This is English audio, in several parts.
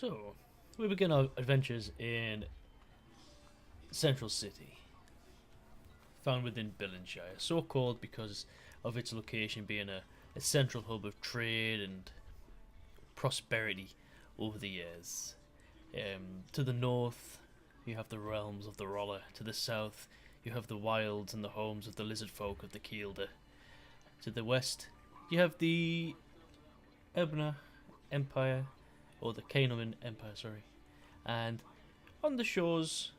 So, we begin our adventures in Central City, found within Billinshire, so called because of its location being a central hub of trade and prosperity over the years. To the north, you have the realms of the Roller. To the south, you have the wilds and the homes of the lizard folk of the Kielder. To the west, you have the Ebner Empire, or the Canaman Empire, sorry. And on the shores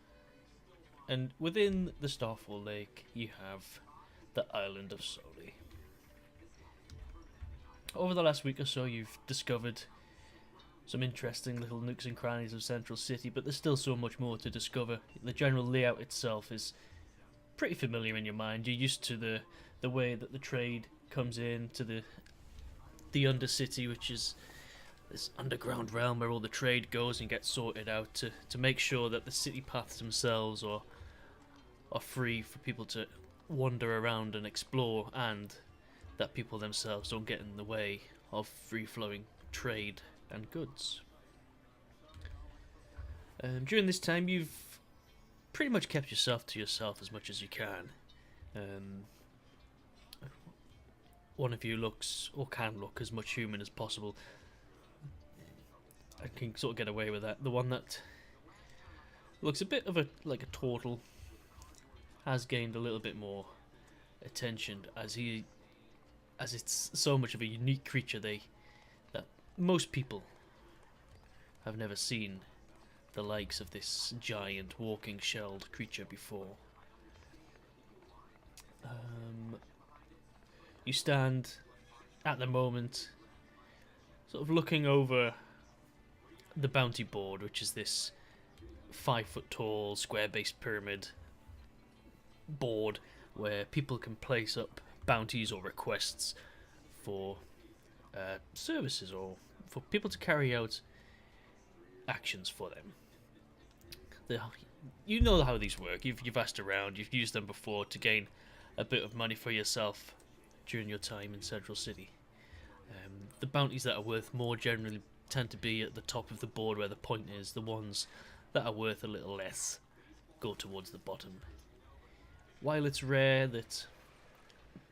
and within the Starfall Lake, you have the island of Soli. Over the last week or so, you've discovered some interesting little nooks and crannies of Central City, but there's still so much more to discover. The general layout itself is pretty familiar in your mind. You're used to the way that the trade comes in to the Undercity, which is this underground realm where all the trade goes and gets sorted out to make sure that the city paths themselves are free for people to wander around and explore, and that people themselves don't get in the way of free-flowing trade and goods. During this time, you've pretty much kept yourself to yourself as much as you can. One of you looks, or can look, as much human as possible. I can sort of get away with that. The one that looks a bit of like a Tortle has gained a little bit more attention as it's so much of a unique creature that most people have never seen the likes of this giant walking shelled creature before. You stand at the moment sort of looking over the bounty board, which is this 5 foot tall square based pyramid board where people can place up bounties or requests for services or for people to carry out actions for them. You know how these work. You've asked around. You've used them before to gain a bit of money for yourself during your time in Central City. The bounties that are worth more generally tend to be at the top of the board where the point is. The ones that are worth a little less go towards the bottom. While it's rare that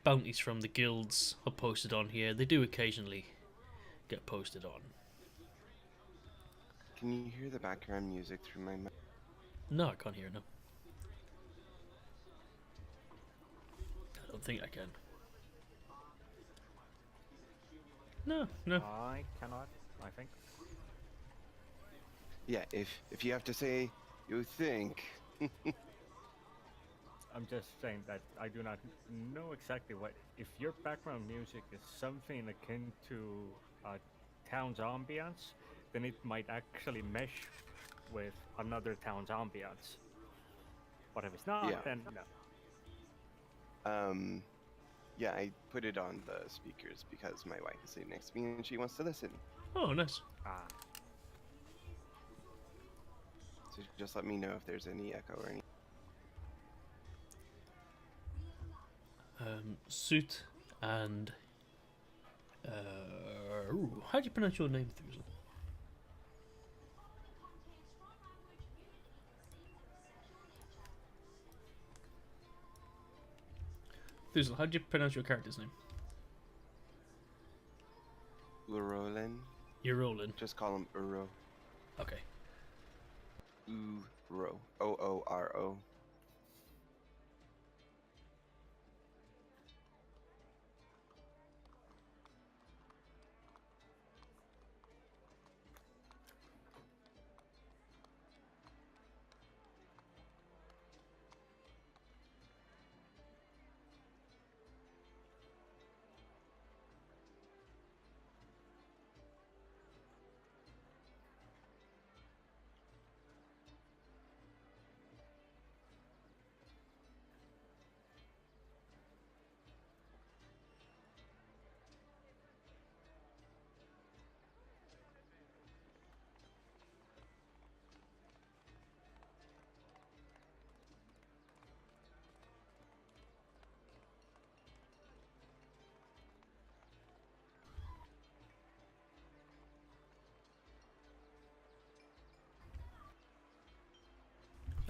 bounties from the guilds are posted on here, they do occasionally get posted on. Can you hear the background music through my mic? No, I can't hear it, no. I don't think I can. No. I cannot, I think. Yeah, if you have to say you think. I'm just saying that I do not know exactly what. If your background music is something akin to town's ambience, then it might actually mesh with another town's ambience. But if it's not, Yeah. then no. Yeah, I put it on the speakers because my wife is sitting next to me and she wants to listen. Oh, nice. Ah, So just let me know if there's any echo or any. Soot and how do you pronounce your name, Thuzel? Thuzel, how do you pronounce your character's name? Urolin. Urolin. Just call him Uro. Okay. Uro. Ooro.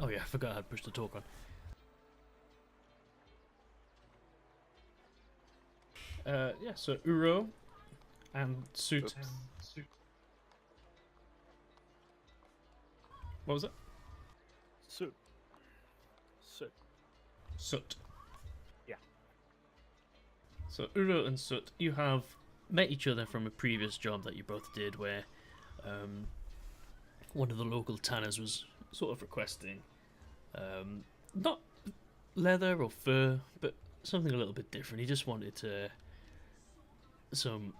Oh yeah, I forgot I had pushed the talk on. Yeah, so Uro and Soot. Oops. What was it? Soot. Soot. Soot. Yeah. So Uro and Soot, you have met each other from a previous job that you both did, where one of the local tanners was sort of requesting not leather or fur, but something a little bit different. He just wanted some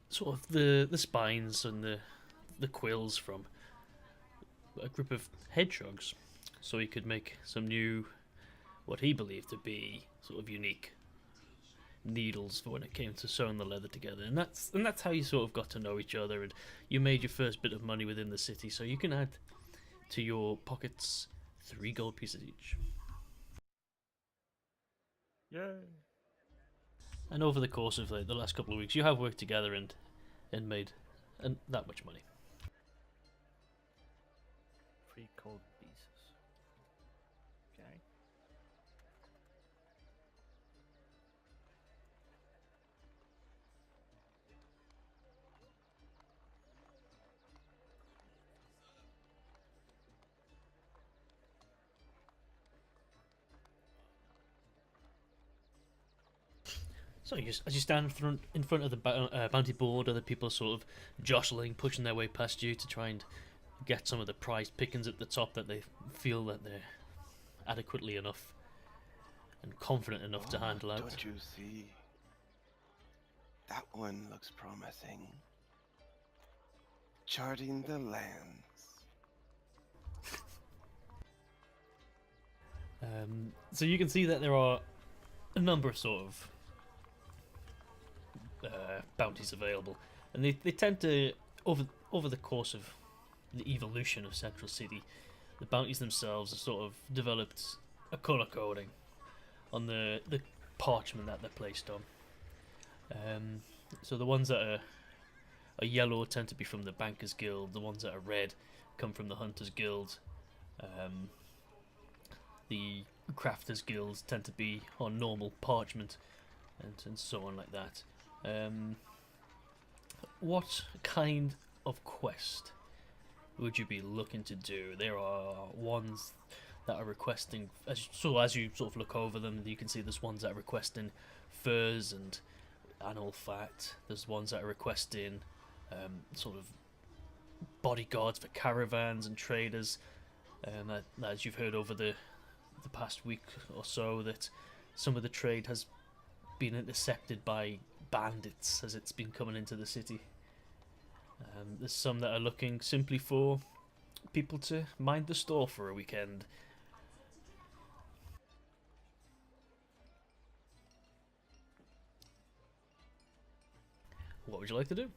sort of the spines and the quills from a group of hedgehogs, so he could make some new, what he believed to be sort of unique needles for when it came to sewing the leather together. And that's how you sort of got to know each other, and you made your first bit of money within the city, so you can add to your pockets 3 gold pieces each. Yay! And over the course of the last couple of weeks, you have worked together and made that much money. 3 gold pieces. Okay. So as you stand in front of the bounty board, other people are sort of jostling, pushing their way past you to try and get some of the prized pickings at the top that they feel that they're adequately enough and confident enough to handle out. Don't you see? That one looks promising. Charting the lands. So you can see that there are a number of sort of bounties available, and they tend to over the course of the evolution of Central City, the bounties themselves have sort of developed a colour coding on the parchment that they're placed on. So the ones that are yellow tend to be from the Bankers Guild. The ones that are red come from the Hunters Guild. The Crafters Guilds tend to be on normal parchment, and so on like that. What kind of quest would you be looking to do? There are ones that are requesting, as you sort of look over them, you can see there's ones that are requesting furs and animal fat. There's ones that are requesting sort of bodyguards for caravans and traders. That, as you've heard over the past week or so, that some of the trade has been intercepted by bandits as it's been coming into the city. There's some that are looking simply for people to mind the store for a weekend. What would you like to do?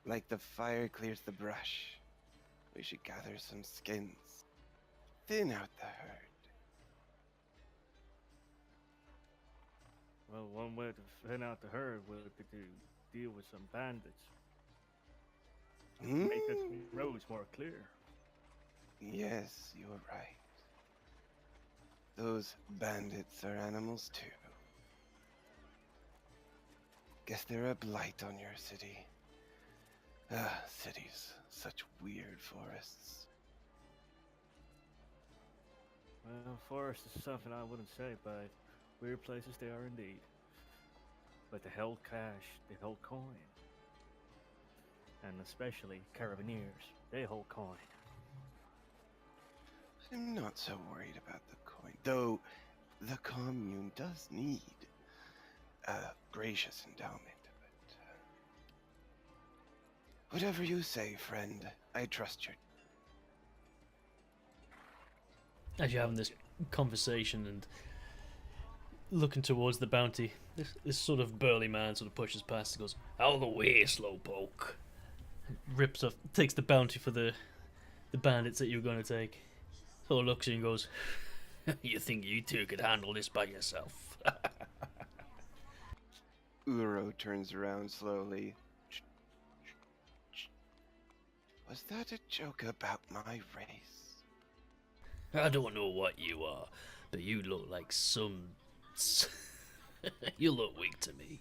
Like the fire clears the brush, we should gather some skins. Thin out the herd. Well, one way to thin out the herd would be to deal with some bandits. Make the roads more clear. Yes, you are right. Those bandits are animals too. Guess they're a blight on your city. Cities, such weird forests. Well, forest is something I wouldn't say, but weird places they are indeed. But they hold cash, they hold coin. And especially carabineers, they hold coin. I'm not so worried about the coin, though the commune does need a gracious endowment. But whatever you say, friend, I trust your... As you're having this conversation and looking towards the bounty, this sort of burly man sort of pushes past and goes, "Out of the way, slowpoke!" Rips off, takes the bounty for the bandits that you're going to take. Sort of looks at you and goes, "You think you two could handle this by yourself?" Uro turns around slowly. Was that a joke about my race? I don't know what you are, but you look like some... you look weak to me.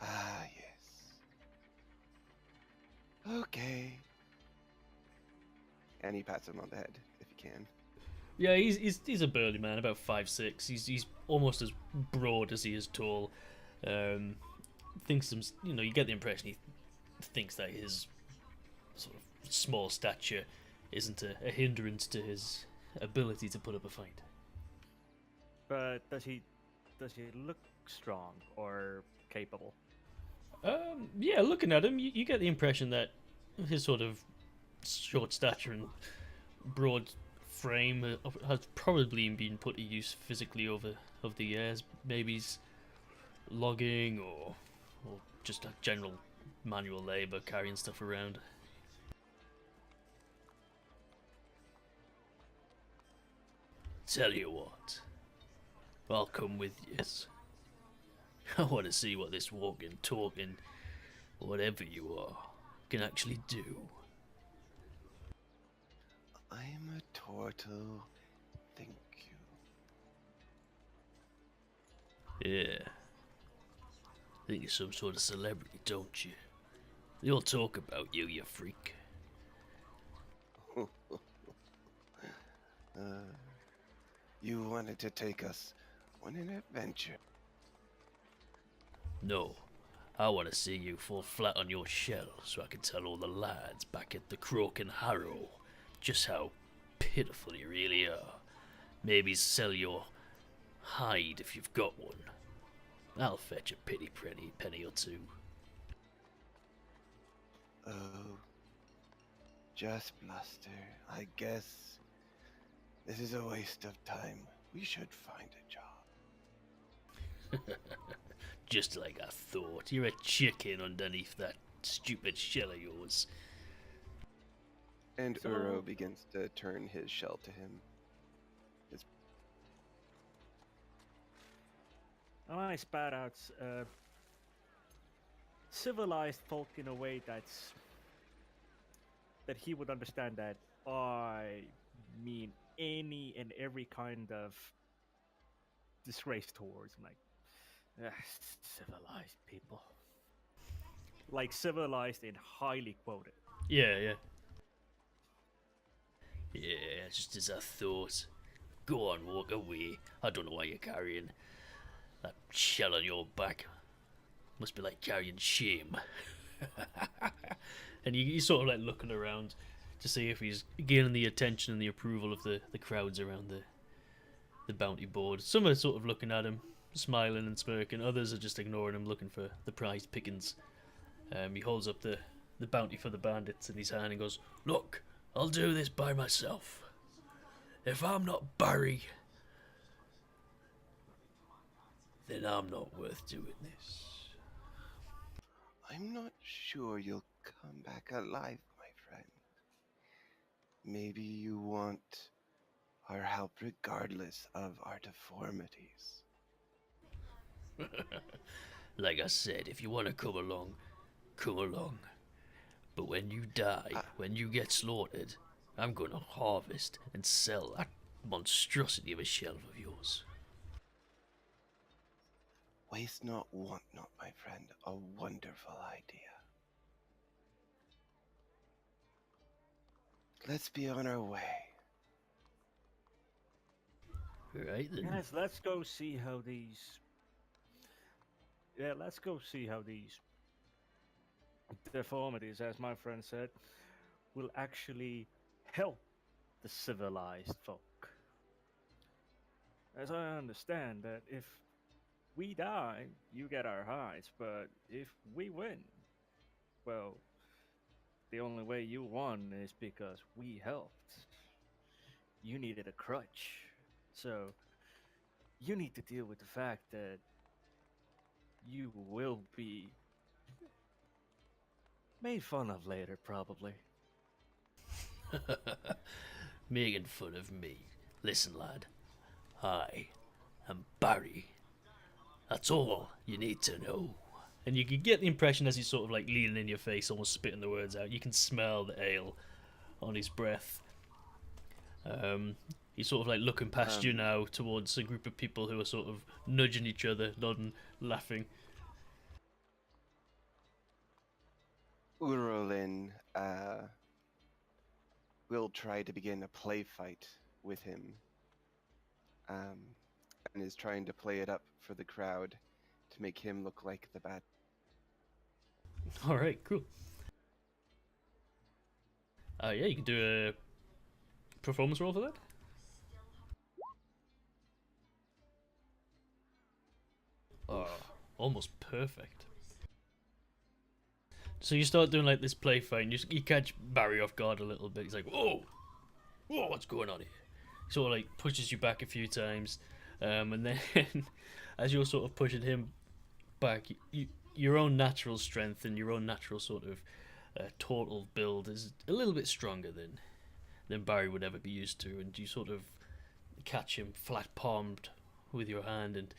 Ah, yes. Okay. And he pats him on the head, if he can. Yeah, he's a burly man, about 5'6". He's almost as broad as he is tall. Thinks some, you get the impression he thinks that his sort of small stature isn't a hindrance to his ability to put up a fight. But does he look strong or capable? Yeah, looking at him, you get the impression that his sort of short stature and broad frame has probably been put to use physically over the years. Maybe he's logging or just a general manual labor, carrying stuff around. Tell you what, I'll come with yous. I want to see what this walking, talking, whatever you are, can actually do. I'm a Tortle. Thank you. Yeah. Think you're some sort of celebrity, don't you? They all talk about you, you freak. You wanted to take us on an adventure. No, I want to see you fall flat on your shell so I can tell all the lads back at the Croak and Harrow just how pitiful you really are. Maybe sell your hide if you've got one. I'll fetch a penny or two. Oh, just bluster. I guess this is a waste of time. We should find a job. Just like I thought. You're a chicken underneath that stupid shell of yours. And So- Uro begins to turn his shell to him. And I spat out civilized folk in a way that he would understand that I mean any and every kind of disgrace towards him. Like, civilized people. Like civilized and highly quoted. Yeah. Yeah, just as I thought. Go on, walk away. I don't know why you're carrying that shell on your back. Must be like carrying shame. And he's sort of like looking around to see if he's gaining the attention and the approval of the crowds around the bounty board. Some are sort of looking at him, smiling and smirking. Others are just ignoring him, looking for the prize pickings. He holds up the bounty for the bandits in his hand and goes, "Look, I'll do this by myself. If I'm not Barry, then I'm not worth doing this." I'm not sure you'll come back alive, my friend. Maybe you want our help regardless of our deformities. Like I said, if you want to come along, come along. But when you die, when you get slaughtered, I'm going to harvest and sell that monstrosity of a shell of yours. Waste not, want not, my friend. A wonderful idea. Let's be on our way. Right then. Yes, let's go see how these. Yeah, let's go see how these deformities, as my friend said, will actually help the civilized folk. As I understand that if we die, you get our hides, but if we win, well, the only way you won is because we helped. You needed a crutch, so you need to deal with the fact that you will be made fun of later, probably. Making fun of me. Listen, lad. I am Barry. That's all you need to know. And you can get the impression as he's sort of like leaning in your face, almost spitting the words out. You can smell the ale on his breath. He's sort of like looking past you now towards a group of people who are sort of nudging each other, nodding, laughing. Urolin will try to begin a play fight with him, and is trying to play it up for the crowd to make him look like the bad. All right, cool. Yeah, you can do a performance roll for that. Oh, almost perfect. So you start doing like this play fight, and you catch Barry off guard a little bit. He's like, "Whoa, whoa, what's going on here?" He sort of like pushes you back a few times, and then as you're sort of pushing him back, your own natural strength and your own natural sort of Tortle build is a little bit stronger than Barry would ever be used to, and you sort of catch him flat palmed with your hand and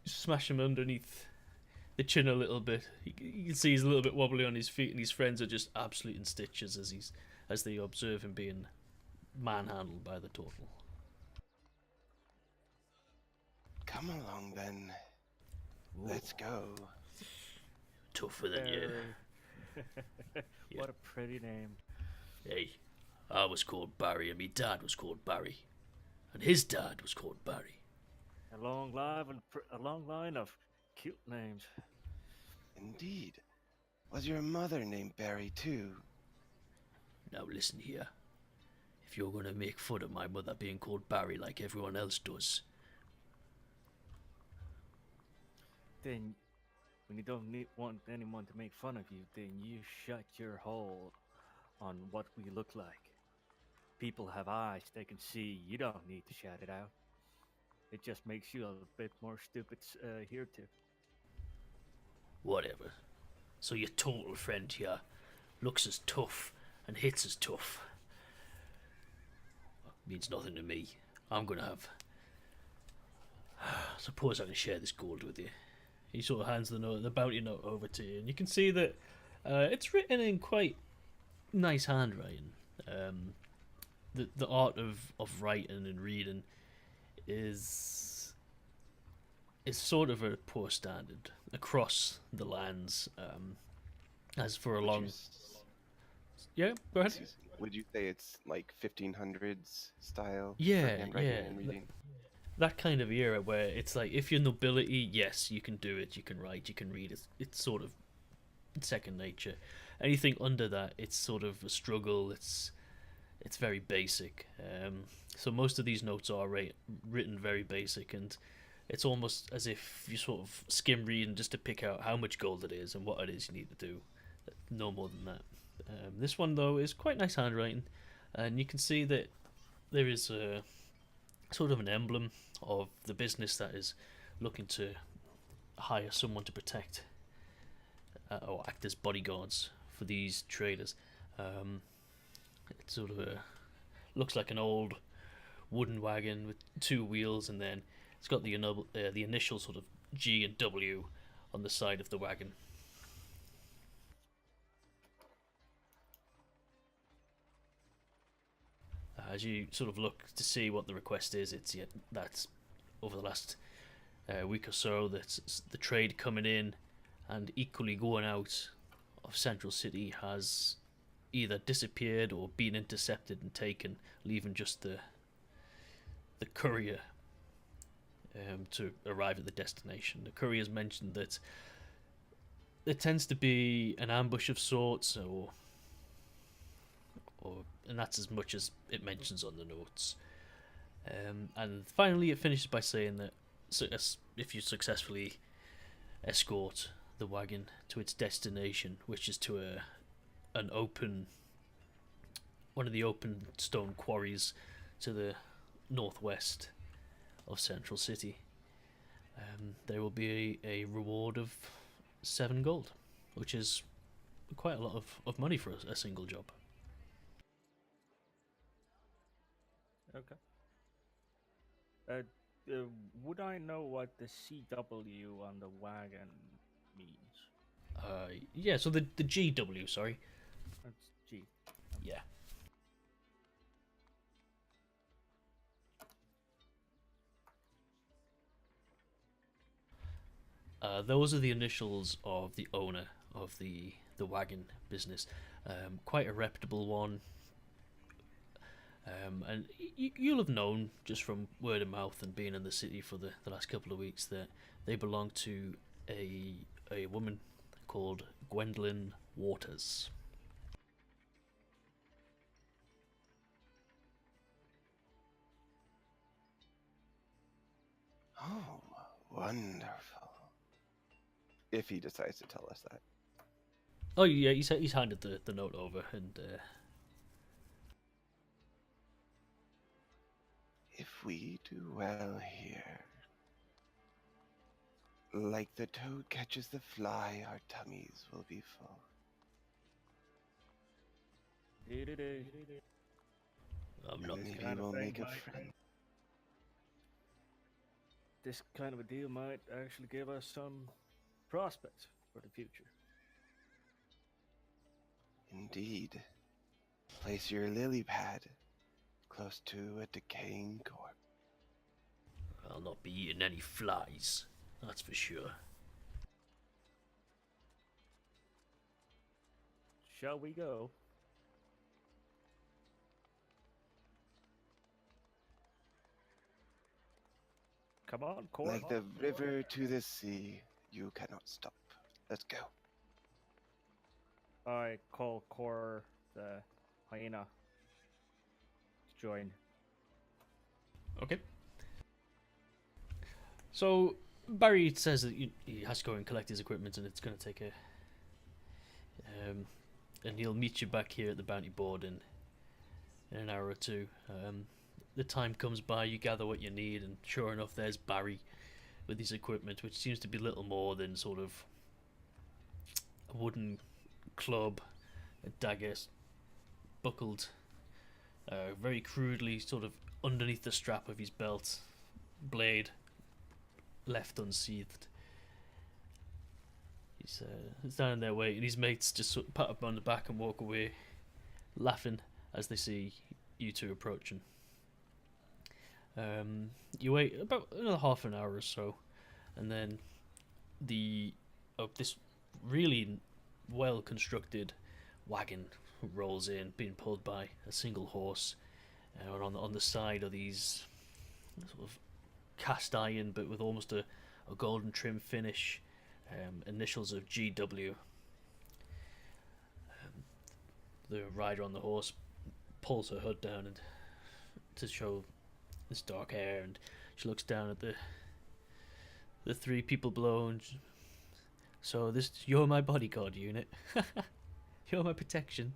smash him underneath the chin a little bit. You can see he's a little bit wobbly on his feet, and his friends are just absolutely in stitches as they observe him being manhandled by the Tortle. Come along then. Let's go. Tougher than you. What a pretty name. Hey, I was called Barry, and my dad was called Barry, and his dad was called Barry. A long line of cute names. Indeed. Was your mother named Barry too? Now listen here. If you're gonna make fun of my mother being called Barry like everyone else does, Then, when you don't want anyone to make fun of you, then you shut your hole on what we look like. People have eyes, they can see. You don't need to shout it out. It just makes you a bit more stupid here too. whatever. So your total friend here looks as tough and hits as tough. Means nothing to me. I'm gonna have. Suppose I can share this gold with you. He sort of hands the bounty note over to you, and you can see that it's written in quite nice handwriting. The art of writing and reading is sort of a poor standard across the lands. As for a long, yeah, go ahead. Would you say it's like 1500s style? Yeah, for handwriting yeah. and reading? That kind of era where it's like if you're nobility, yes, you can do it, you can write, you can read. It's sort of second nature. Anything under that, it's sort of a struggle. It's very basic. So most of these notes are written very basic, and it's almost as if you sort of skim reading just to pick out how much gold it is and what it is you need to do. No more than that. This one though is quite nice handwriting, and you can see that there is a sort of an emblem of the business that is looking to hire someone to protect or act as bodyguards for these traders. It sort of looks like an old wooden wagon with two wheels, and then it's got the initial sort of G and W on the side of the wagon. As you sort of look to see what the request is, that's over the last week or so that's the trade coming in and equally going out of Central City has either disappeared or been intercepted and taken, leaving just the courier to arrive at the destination. The courier's mentioned that there tends to be an ambush of sorts, and that's as much as it mentions on the notes. And finally, it finishes by saying that if you successfully escort the wagon to its destination, which is to one of the open stone quarries to the northwest of Central City, there will be a reward of 7 gold, which is quite a lot of money for a single job. Okay. Would I know what the CW on the wagon means? Yeah, so the GW, sorry. That's G. Yeah. Those are the initials of the owner of the wagon business. Quite a reputable one. And you'll have known just from word of mouth and being in the city for the last couple of weeks that they belong to a woman called Gwendoline Waters. Oh, wonderful. If he decides to tell us that. Oh yeah, he's handed the note over, and If we do well here, like the toad catches the fly, our tummies will be full. I'm And not. maybe kind of we'll thing make a might- friend. This kind of a deal might actually give us some prospects for the future. Indeed. Place your lily pad close to a decaying corpse. I'll not be eating any flies. That's for sure. Shall we go? Come on, Cor. Like the river to the sea, you cannot stop. Let's go. I call Cor the hyena to join. Okay. So Barry says that he has to go and collect his equipment, and it's going to take a. And he'll meet you back here at the bounty board in an hour or two. The time comes by, you gather what you need, and sure enough, there's Barry with his equipment, which seems to be little more than sort of a wooden club, a dagger buckled very crudely, sort of underneath the strap of his belt, blade left unsheathed. He's standing there waiting. His mates just sort of pat him on the back and walk away, laughing as they see you two approaching. You wait about another half an hour or so, and then this really well constructed wagon rolls in, being pulled by a single horse. And on the side are these sort of cast iron, but with almost a golden trim finish, initials of GW. The rider on the horse pulls her hood down and to show this dark hair, and she looks down at the three people below, and so you're my bodyguard unit. You're my protection.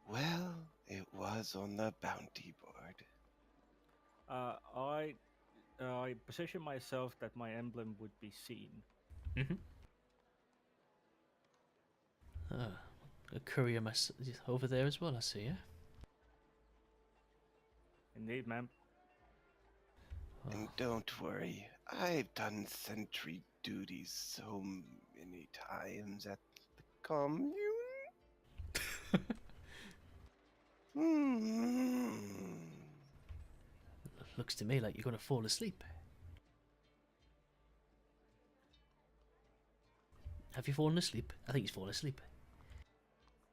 Well, it was on the bounty board. I position myself that my emblem would be seen. A courier over there as well, I see, yeah? Indeed, ma'am. And don't worry, I've done sentry duties so many times at the commune. Looks to me like you're going to fall asleep. Have you fallen asleep? I think he's fallen asleep.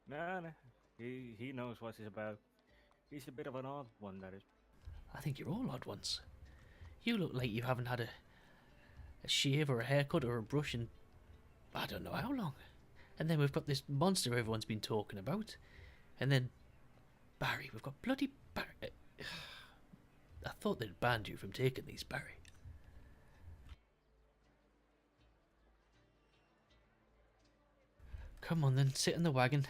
Nah. He knows what he's about. He's a bit of an odd one, that is. I think you're all odd ones. You look like you haven't had a shave or a haircut or a brush in I don't know how long. And then we've got this monster everyone's been talking about. And then Barry, we've got bloody Barry. I thought they'd banned you from taking these, Barry. Come on then, sit in the wagon.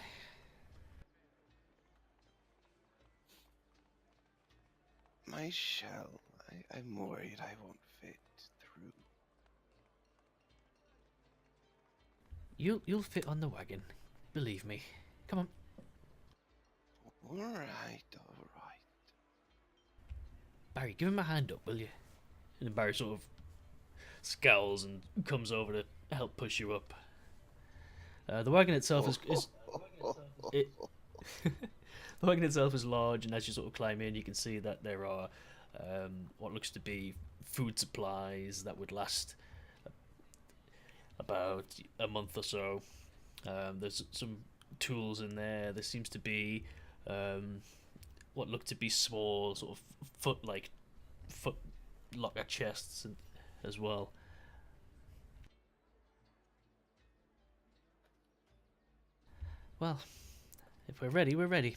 My shell, I'm worried I won't fit through. You'll fit on the wagon. Believe me. Come on. All right, all right. Barry, give him a hand up, will you? And Barry sort of scowls and comes over to help push you up. The wagon itself is it, the wagon itself is large, and as you sort of climb in, you can see that there are what looks to be food supplies that would last about a month or so. There's some tools in there. There seems to be what look to be small sort of foot locker chests as well. Well, if we're ready, we're ready.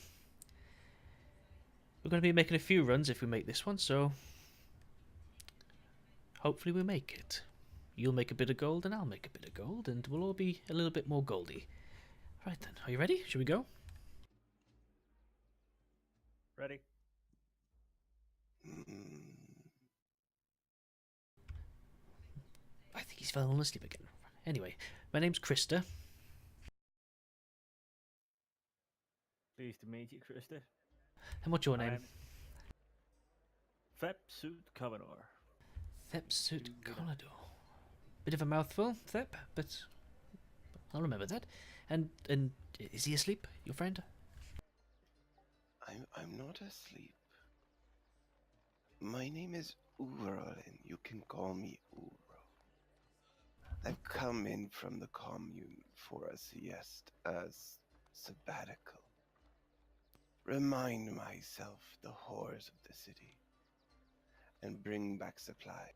We're going to be making a few runs if we make this one, so hopefully we make it. You'll make a bit of gold and I'll make a bit of gold, and we'll all be a little bit more goldy. Right then, are you ready? Should we go? Ready? Mm, I think he's fallen asleep again. Anyway, my name's Krista. Pleased to meet you, Krista. And what's your name? I'm Fep Suit Covenor. Thep Soot Collador. Bit of a mouthful, Thep, but I'll remember that. And is he asleep, your friend? I'm not asleep. My name is Urolin. You can call me Uro. I've come in from the commune for a siesta, sabbatical. Remind myself the horrors of the city, and bring back supply.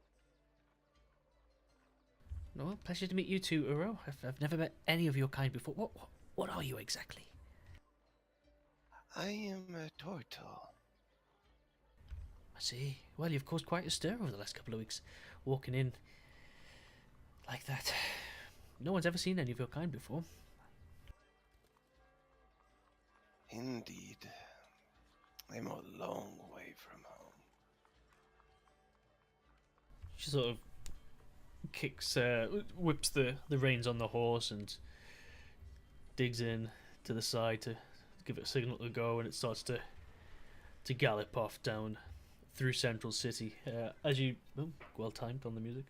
Well, pleasure to meet you too, Uro. I've never met any of your kind before. What are you exactly? I am a Tortle. I see. Well, you've caused quite a stir over the last couple of weeks, walking in like that. No one's ever seen any of your kind before. Indeed. I'm a long way from home. She sort of whips the reins on the horse and digs in to the side to give it a signal to go, and it starts to gallop off down through Central City. Well timed on the music.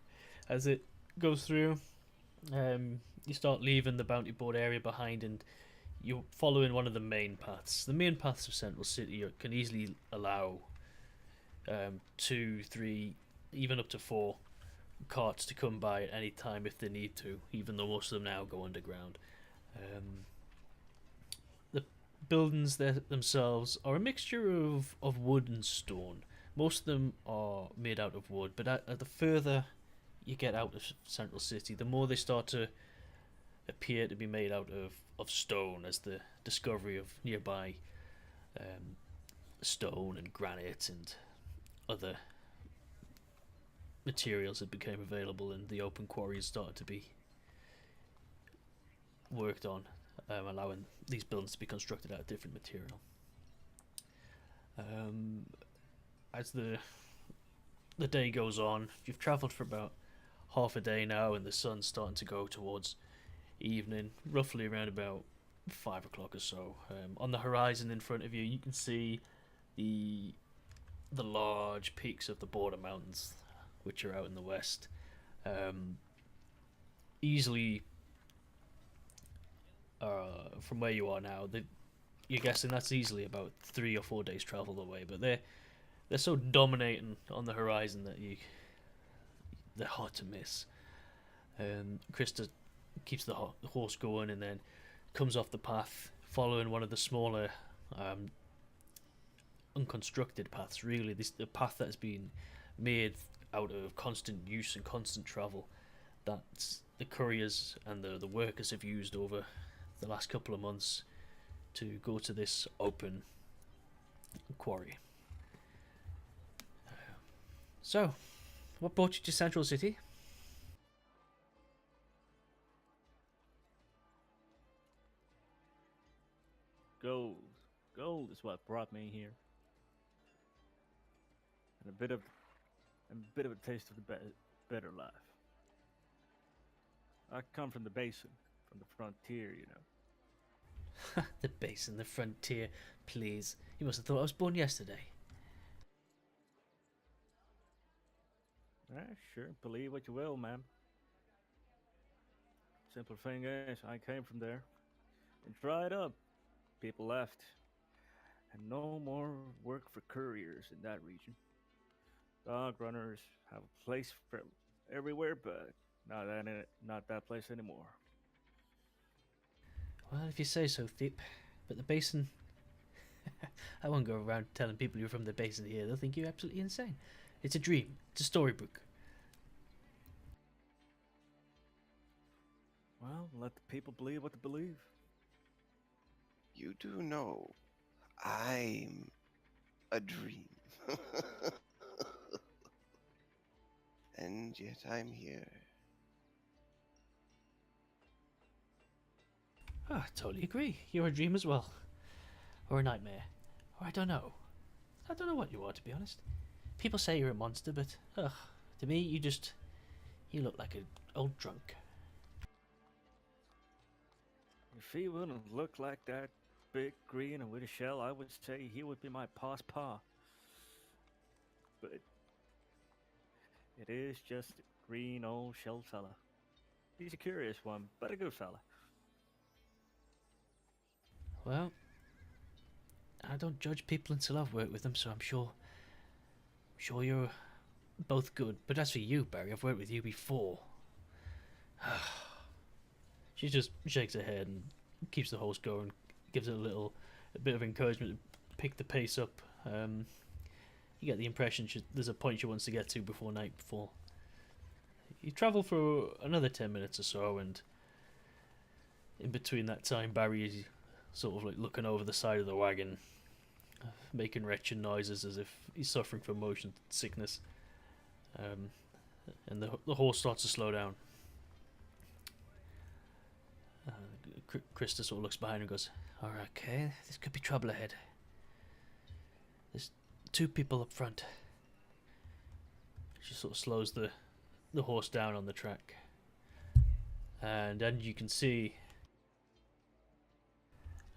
As it goes through, you start leaving the bounty board area behind, and you're following one of the main paths. The main paths of Central City can easily allow 2, 3, even up to 4 carts to come by at any time if they need to, even though most of them now go underground. The buildings themselves are a mixture of wood and stone. Most of them are made out of wood, but the further you get out of Central City, the more they start to appear to be made out of stone, as the discovery of nearby stone and granite and other materials that became available, and the open quarries started to be worked on, allowing these buildings to be constructed out of different material. As the day goes on, you've travelled for about half a day now, and the sun's starting to go towards evening, roughly around about 5 o'clock or so. On the horizon in front of you, you can see the large peaks of the border mountains, which are out in the west. Easily, from where you are now, you're guessing that's easily about 3 or 4 days travel away. But they're so dominating on the horizon that they're hard to miss. Krista keeps the horse going and then comes off the path, following one of the smaller unconstructed paths. Really, the path that has been made out of constant use and constant travel that the couriers and the workers have used over the last couple of months to go to this open quarry. So, what brought you to Central City? Gold. Gold is what brought me here. And a bit of a taste of the better life. I come from the basin, from the frontier, you know. The basin, the frontier. Please. You must have thought I was born yesterday. Sure, believe what you will, ma'am. Simple thing is, I came from there. And dried up. People left. And no more work for couriers in that region. Dog runners have a place for everywhere, but not that place anymore. Well, if you say so, Theep. But the basin... I won't go around telling people you're from the basin here. They'll think you're absolutely insane. It's a dream. It's a storybook. Well, let the people believe what they believe. You do know I'm a dream. And yet I'm here. Oh, I totally agree. You're a dream as well. Or a nightmare. Or I don't know. I don't know what you are, to be honest. People say you're a monster, but to me, you look like an old drunk. If he wouldn't look like that, big, green, and with a shell, I would say he would be my pa's pa. But it is just a green old shell fella. He's a curious one, but a good fella. Well, I don't judge people until I've worked with them, so I'm sure you're both good. But as for you, Barry, I've worked with you before. She just shakes her head and keeps the horse going, gives it a bit of encouragement to pick the pace up. You get the impression there's a point she wants to get to before nightfall. You travel for another 10 minutes or so, and in between that time, Barry is sort of like looking over the side of the wagon, making wretched noises as if he's suffering from motion sickness. And the horse starts to slow down. Krista sort of looks behind and goes, "Alright, okay, this could be trouble ahead. There's 2 people up front." She sort of slows the horse down on the track. And then you can see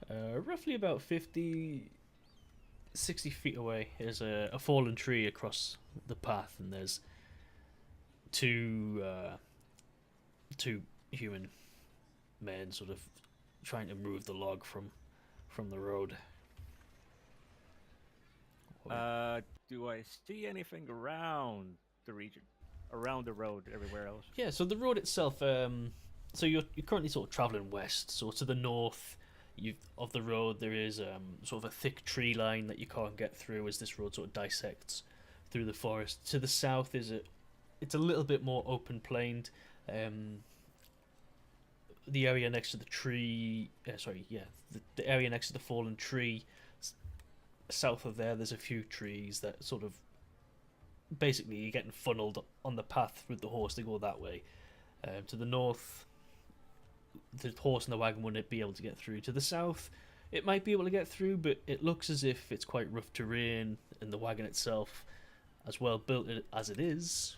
roughly about 50, 60 feet away is a fallen tree across the path, and there's two human men sort of trying to move the log from the road. Do I see anything around the region? Around the road, everywhere else? Yeah, so the road itself, so you're currently sort of travelling west, so to the north of the road there is sort of a thick tree line that you can't get through as this road sort of dissects through the forest. To the south it's a little bit more open planed. The area next to the tree, the area next to the fallen tree, south of there's a few trees that sort of basically you're getting funneled on the path with the horse to go that way. To the north, the horse and the wagon wouldn't be able to get through. To the south, it might be able to get through, but it looks as if it's quite rough terrain, and the wagon itself, as well built as it is,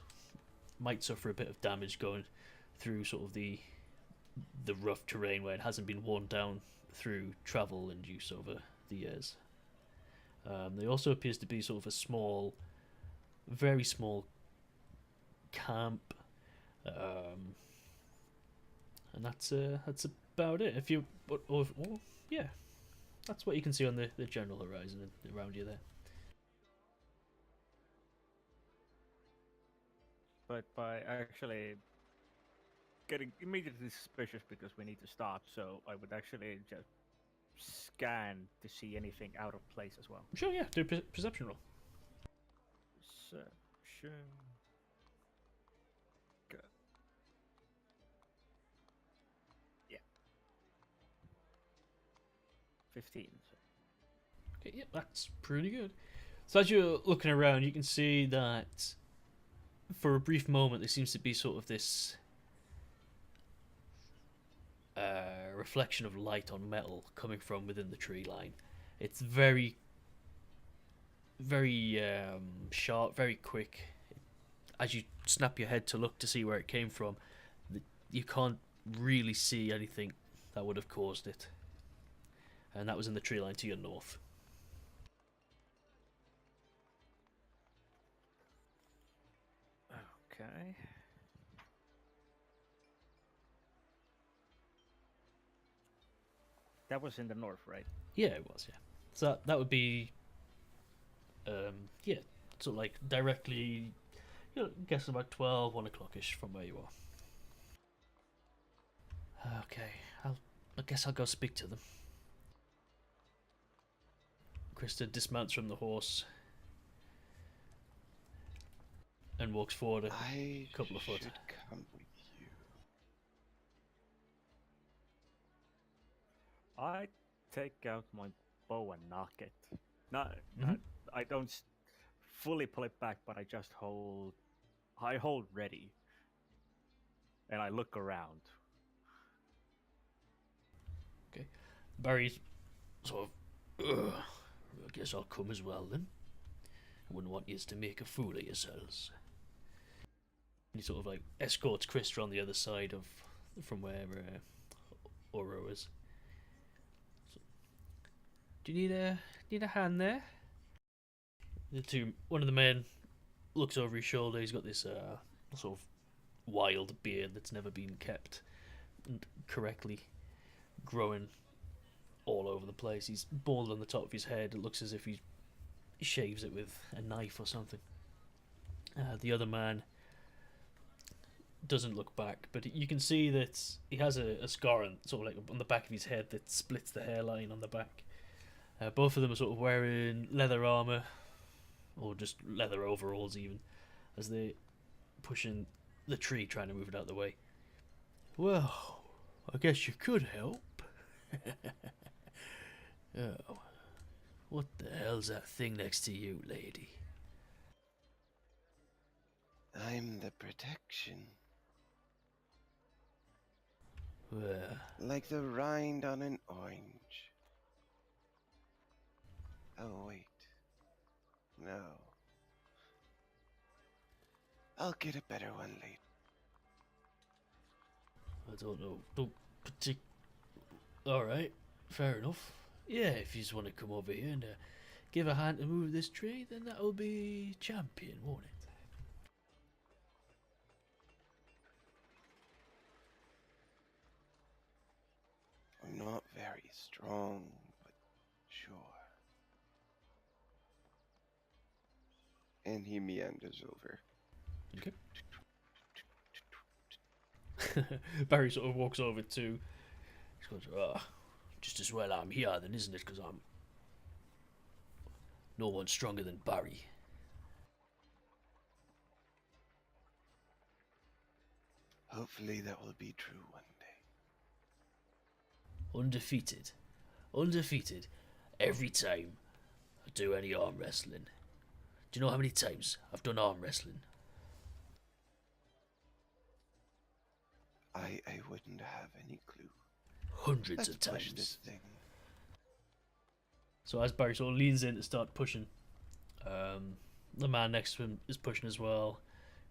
might suffer a bit of damage going through sort of the rough terrain where it hasn't been worn down through travel and use over the years. There also appears to be sort of a small, very small camp, and that's about it. If you, yeah, that's what you can see on the general horizon around you there. But by actually getting immediately suspicious because we need to stop, so I would actually just scan to see anything out of place as well. Sure, yeah, do a perception roll. Perception. Good. Yeah. 15. Okay, yeah, that's pretty good. So as you're looking around, you can see that for a brief moment there seems to be sort of this reflection of light on metal coming from within the tree line. It's very, very sharp, very quick. As you snap your head to look to see where it came from, you can't really see anything that would have caused it. and that was in the tree line to your north. Okay. That was in the north, right? Yeah, it was. Yeah, so that would be, yeah, sort of like directly, you know, guess about 12, 1 o'clock-ish from where you are. Okay, I guess I'll go speak to them. Krista dismounts from the horse and walks forward a I couple of foot. should come with you. I take out my bow and knock it. Not, Mhm. I don't fully pull it back, but I just hold. I hold ready, and I look around. Okay, Barry's sort of, ugh, I guess I'll come as well then. I wouldn't want you to make a fool of yourselves. And he sort of like escorts Krista on the other side of from where Oro is. So, do you need a hand there? One of the men looks over his shoulder. He's got this sort of wild beard that's never been kept correctly, growing all over the place. He's bald on the top of his head. It looks as if he shaves it with a knife or something. The other man doesn't look back, but you can see that he has a scar on, sort of like on the back of his head that splits the hairline on the back. Both of them are sort of wearing leather armor, or just leather overalls even, as they're pushing the tree, trying to move it out of the way. Well, I guess you could help. Oh, what the hell's that thing next to you, lady? I'm the protection. Well, Like the rind on an orange. Oh, wait. No. I'll get a better one later. I don't know. Alright, fair enough. Yeah, if you just want to come over here and give a hand to move this tree, then that'll be champion, won't it? I'm not very strong, but sure. And he meanders over. Okay. Barry sort of walks over to. He goes, just as well I'm here then, isn't it? Because I'm no one stronger than Barry. Hopefully that will be true one day. Undefeated. Undefeated. Every time I do any arm wrestling. Do you know how many times I've done arm wrestling? I wouldn't have any clue. Hundreds Let's of push times. this thing. So as Barry sort of leans in to start pushing, the man next to him is pushing as well.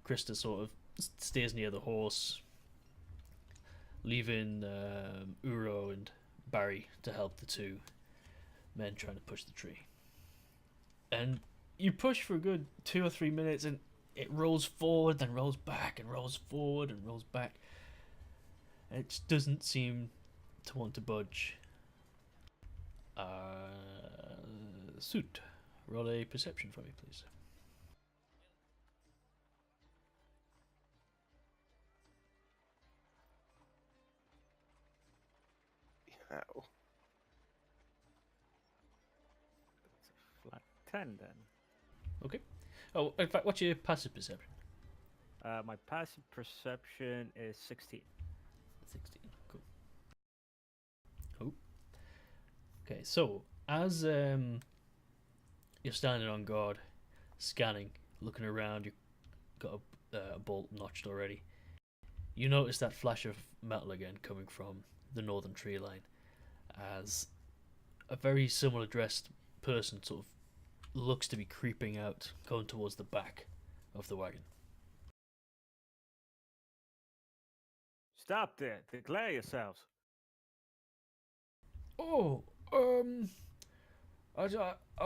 Krista sort of stays near the horse, leaving Uro and Barry to help the two men trying to push the tree. And you push for a good 2 or 3 minutes, and it rolls forward, then rolls back, and rolls forward, and rolls back. And it just doesn't seem to want to budge. Soot, roll a perception for me, please. Ow. That's a flat 10 then. Okay. Oh, in fact, what's your passive perception? My passive perception is 16. 16. Cool. Oh. Okay, so as you're standing on guard, scanning, looking around, you've got a bolt notched already. You notice that flash of metal again coming from the northern tree line, as a very similar dressed person sort of looks to be creeping out, going towards the back of the wagon. Stop there! Declare yourselves! Oh, Um, I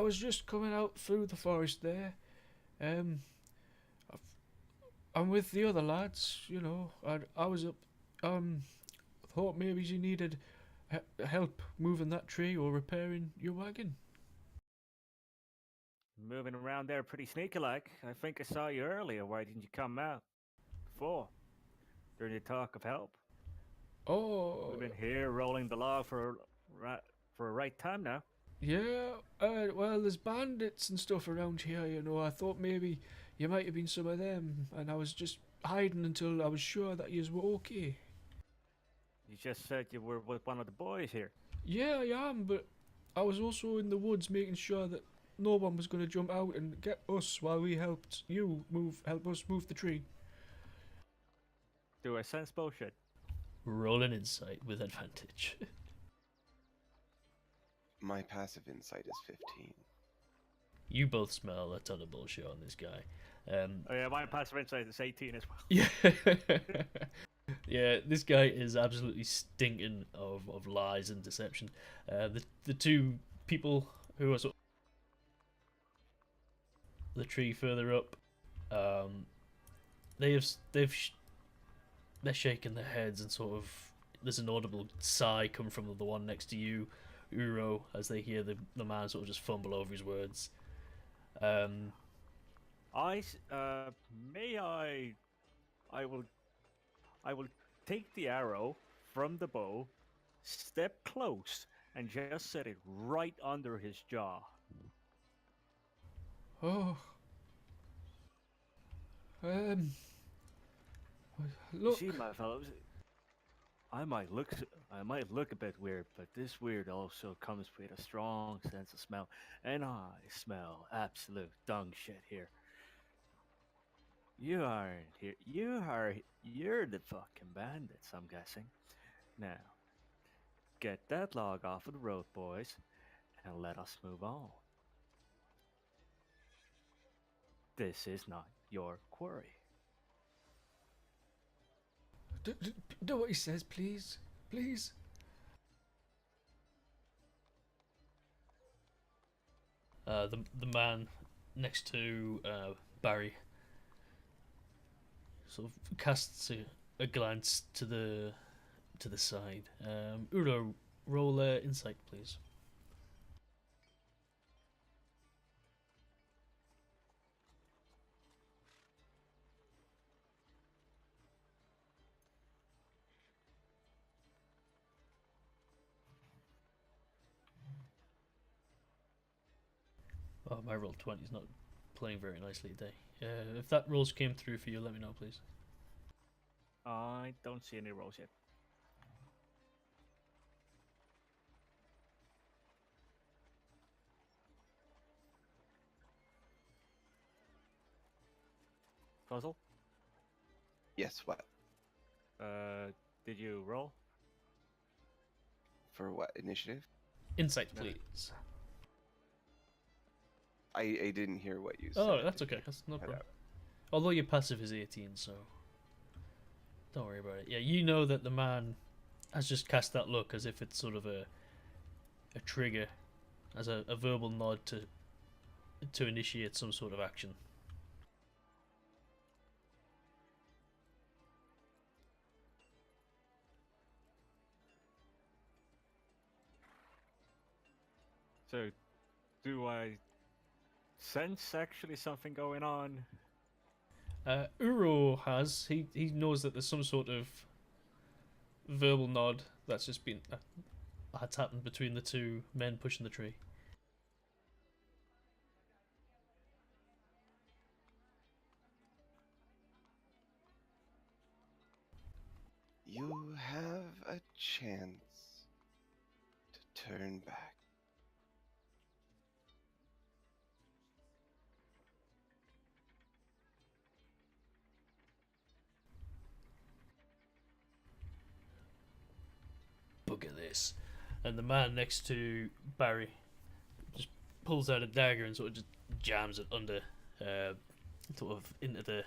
was just coming out through the forest there. Um, I'm with the other lads. You know, I was up. Thought maybe you needed help moving that tree or repairing your wagon. Moving around there pretty sneaky like. I think I saw you earlier. Why didn't you come out before? During the talk of help. Oh, We've been here rolling the log for a right time now. yeah. Well, there's bandits and stuff around here. You know, I thought maybe you might have been some of them, and I was just hiding until I was sure that you were okay. You just said you were with one of the boys here. Yeah, I am, but I was also in the woods making sure that no one was going to jump out and get us while we help us move the tree. Do I sense bullshit? Roll an insight with advantage. My passive insight is 15. You both smell a ton of bullshit on this guy. Oh yeah, my passive insight is 18 as well. Yeah. Yeah, this guy is absolutely stinking of lies and deception. The two people who are sort of the tree further up, they're shaking their heads and sort of there's an audible sigh come from the one next to you, Uro, as they hear the man sort of just fumble over his words. May I will take the arrow from the bow, step close, and just set it right under his jaw. Oh. Um. You Look. see, my fellows, I might look a bit weird, but this weird also comes with a strong sense of smell, and I smell absolute dung shit here. You aren't here. You're the fucking bandits, I'm guessing. Now, get that log off of the road, boys, and let us move on. This is not your quarry. Do what he says, please. Please. The man next to Barry sort of casts a glance to the side. Udo, roll insight, please. Oh, my roll 20 is not playing very nicely today. If that rolls came through for you, let me know, please. I don't see any rolls yet. Puzzle? Yes, what? Did you roll? For what? Initiative? Insight, No. please. I didn't hear what you said. Oh, that's okay. That's no Cut problem. out. Although your passive is 18, so don't worry about it. Yeah, you know that the man has just cast that look as if it's sort of a trigger, as a verbal nod to initiate some sort of action. So, do I sense actually something going on? Uro has he knows that there's some sort of verbal nod that's just been that's happened between the two men pushing the tree. You have a chance to turn back. Bugger this. And the man next to Barry just pulls out a dagger and sort of just jams it under, sort of into the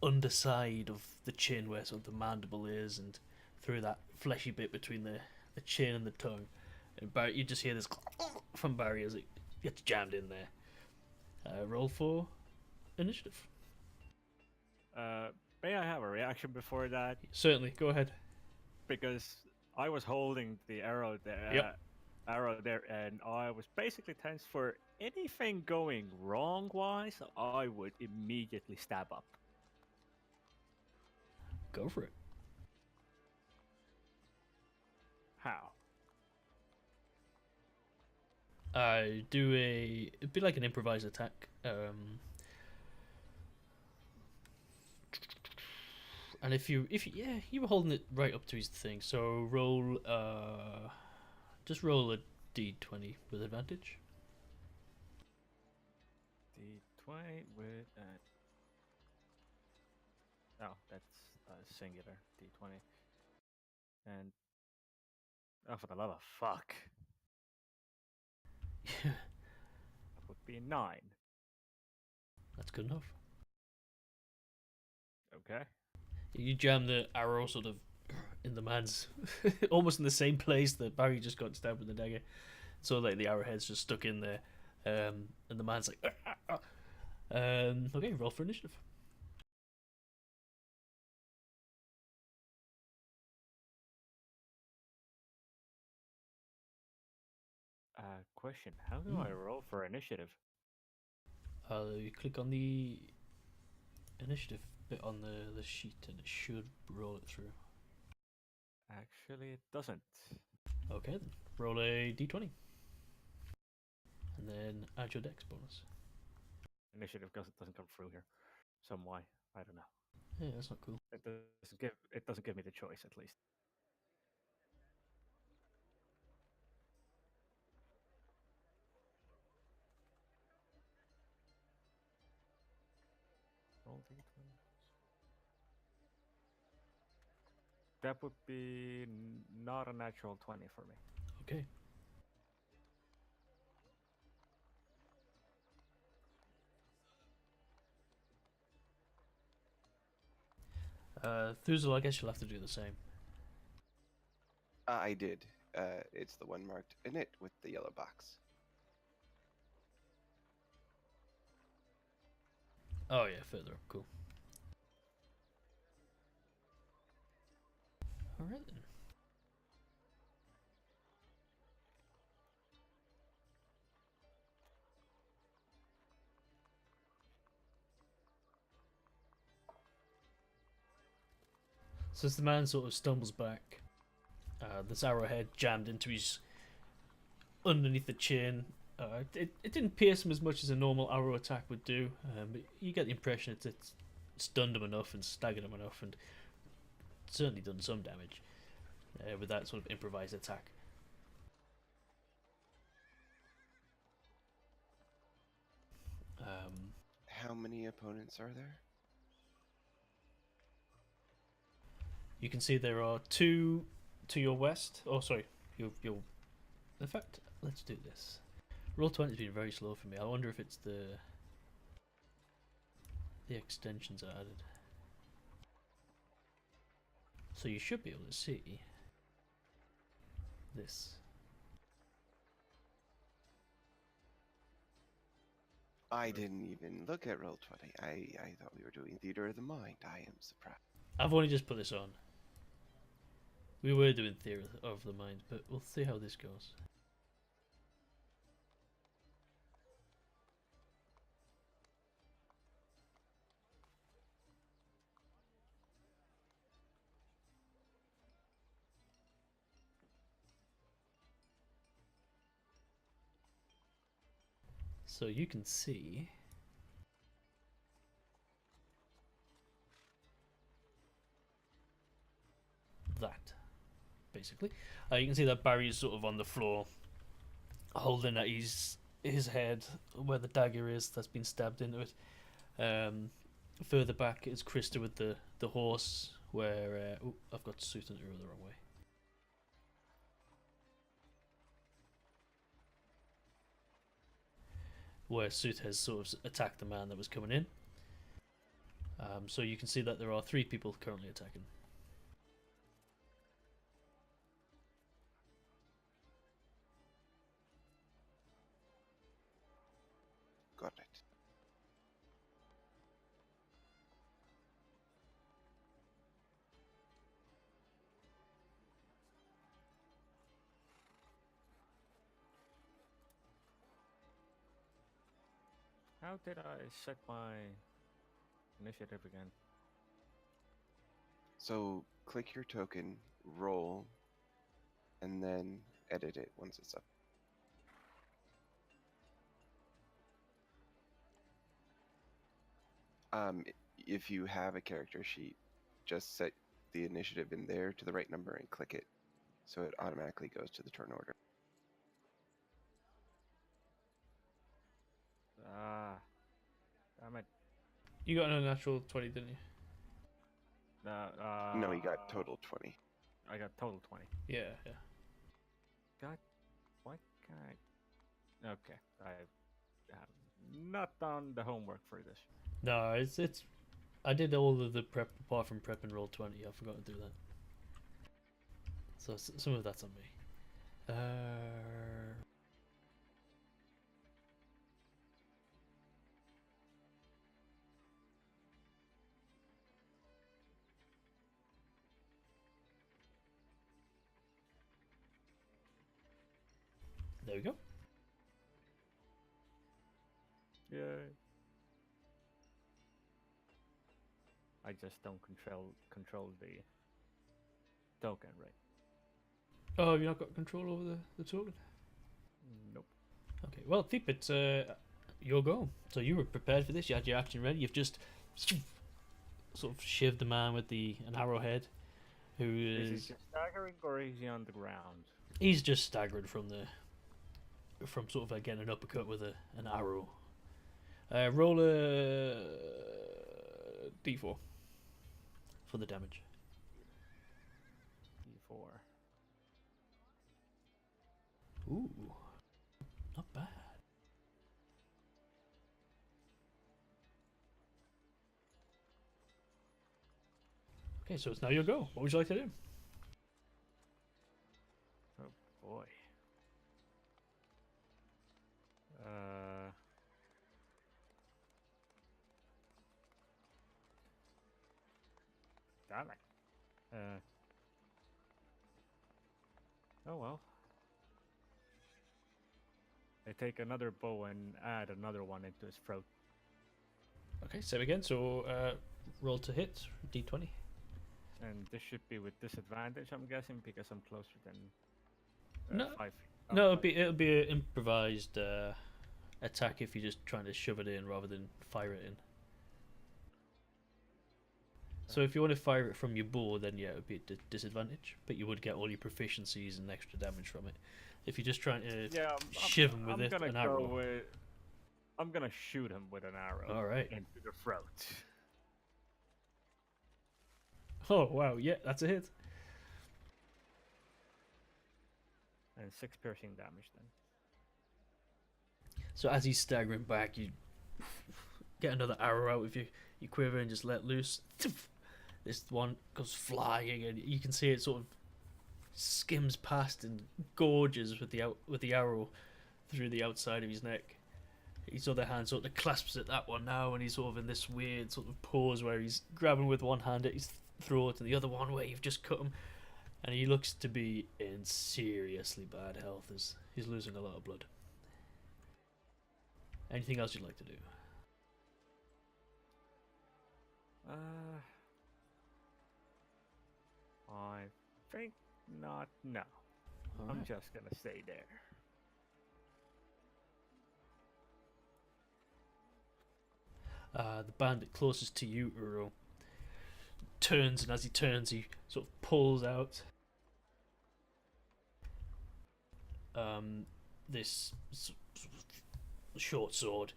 underside of the chin where sort of the mandible is, and through that fleshy bit between the chin and the tongue. And Barry, you just hear this from Barry as it gets jammed in there. Roll for initiative. May I have a reaction before that? Certainly, go ahead. Because I was holding the arrow there, Yep. and I was basically tense for anything going wrong. Wise, I would immediately stab up. Go for it. How? Do it'd be like an improvised attack. And if you you were holding it right up to his thing. So roll just roll a d20 with advantage. D20 with oh, that's singular D20, and oh, for the love of fuck, that would be 9. That's good enough. Okay. You jam the arrow sort of in the man's almost in the same place that Barry just got stabbed with the dagger. So like the arrowhead's just stuck in there, and the man's like, okay, roll for initiative. Question: how do I roll for initiative? You click on the initiative bit on the sheet, and it should roll it through. Actually, it doesn't. Okay, then roll a d20, and then add your dex bonus. Initiative doesn't come through here. Some why, I don't know. Yeah, that's not cool. It doesn't give me the choice, at least. Roll D20. That would be not a natural 20 for me. Okay. Thuzel, I guess you'll have to do the same. I did. It's the one marked in it with the yellow box. Oh yeah, further up, cool. Alright then. So as the man sort of stumbles back, this arrowhead jammed into his underneath the chin. It didn't pierce him as much as a normal arrow attack would do, but you get the impression it's stunned him enough and staggered him enough, and certainly done some damage with that sort of improvised attack. How many opponents are there? You can see there are 2 to your west. Oh, sorry, your. In fact, let's do this. Roll 20 has been very slow for me. I wonder if it's the extensions are added. So you should be able to see this. I didn't even look at Roll20. I thought we were doing Theater of the Mind. I am surprised. I've only just put this on. We were doing Theory of the Mind, but we'll see how this goes. So you can see that, basically. You can see that Barry's sort of on the floor, holding at his head where the dagger is that's been stabbed into it. Further back is Krista with the horse, where I've got Soot and Urolin the wrong way. Where Soot has sort of attacked the man that was coming in. So you can see that there are 3 people currently attacking. got it. How did I set my initiative again? So click your token, roll, and then edit it once it's up. If you have a character sheet, just set the initiative in there to the right number and click it, so it automatically goes to the turn order. Ah, damn it. You got an unnatural 20, didn't you? No, you got total 20. I got total 20. Yeah, yeah. God, why can't I? Okay, I have not done the homework for this. No, it's. I did all of the prep apart from prep and roll 20. I forgot to do that. So some of that's on me. There we go. Yay. I just don't control the token, right? Oh, have you not got control over the token? Nope. Okay, well, Thiep, it's your go. So you were prepared for this. You had your action ready. You've just sort of shivved the man with an arrowhead, who Is he is just staggering or is he on the ground? he's just staggered from sort of getting an uppercut with an arrow. Roll a d4 for the damage. D4. Ooh, not bad. Okay, so it's now your go. What would you like to do? Oh boy. Damn it. Oh well. I take another bow and add another one into his throat. Okay, save again. So roll to hit, d20. And this should be with disadvantage, I'm guessing, because I'm closer than No, 5 feet. No, it'll be an improvised attack if you're just trying to shove it in rather than fire it in. So if you want to fire it from your bow, then yeah, it would be a disadvantage, but you would get all your proficiencies and extra damage from it. If you're just trying to shiv him with an arrow. I'm gonna shoot him with an arrow. All right. Into the throat. Oh wow, yeah, that's a hit. And 6 piercing damage then. So as he's staggering back, you get another arrow out with your quiver and just let loose. This one goes flying, and you can see it sort of skims past and gorges with the arrow through the outside of his neck. His other hand sort of clasps at that one now, and he's sort of in this weird sort of pose where he's grabbing with one hand at his throat and the other one where you've just cut him, and he looks to be in seriously bad health as he's losing a lot of blood. Anything else you'd like to do? I think not. No. All I'm right. just gonna stay there. The bandit closest to you, Uro, turns, and as he turns, he sort of pulls out this short sword,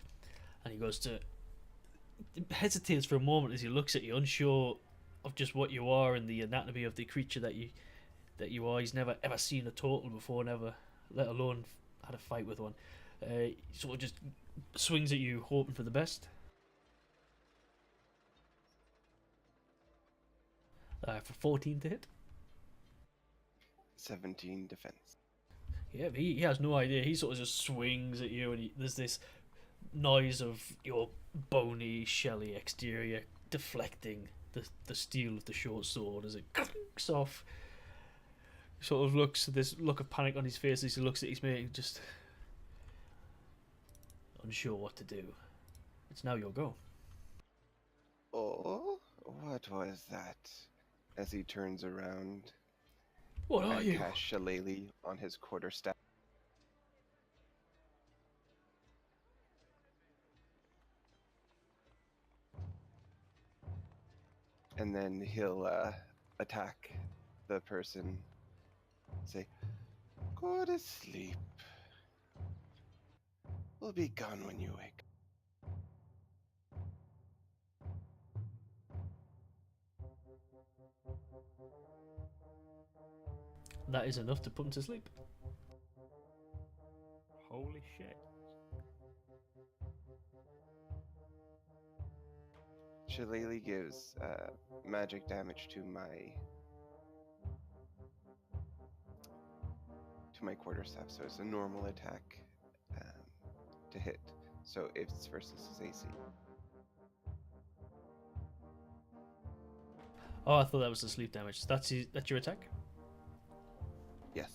and he goes to hesitates for a moment as he looks at you, unsure of just what you are and the anatomy of the creature that you are. He's never ever seen a Tortle before, never, let alone had a fight with one. He sort of just swings at you, hoping for the best. For 14 to hit. 17 defense. Yeah, he has no idea. He sort of just swings at you, and there's this noise of your bony, shelly exterior deflecting the steel of the short sword as it clinks off. He sort of looks, this look of panic on his face as he looks at his mate, just unsure what to do. It's now your go. Oh, what was that? As he turns around, What are I you? cast Shillelagh on his quarterstaff. And then he'll attack the person. Say, go to sleep. We'll be gone when you wake. That is enough to put him to sleep. Holy shit. Shillelagh gives magic damage to my quarterstaff, so it's a normal attack to hit. So it's versus his AC. Oh, I thought that was the sleep damage. That's your attack? Yes.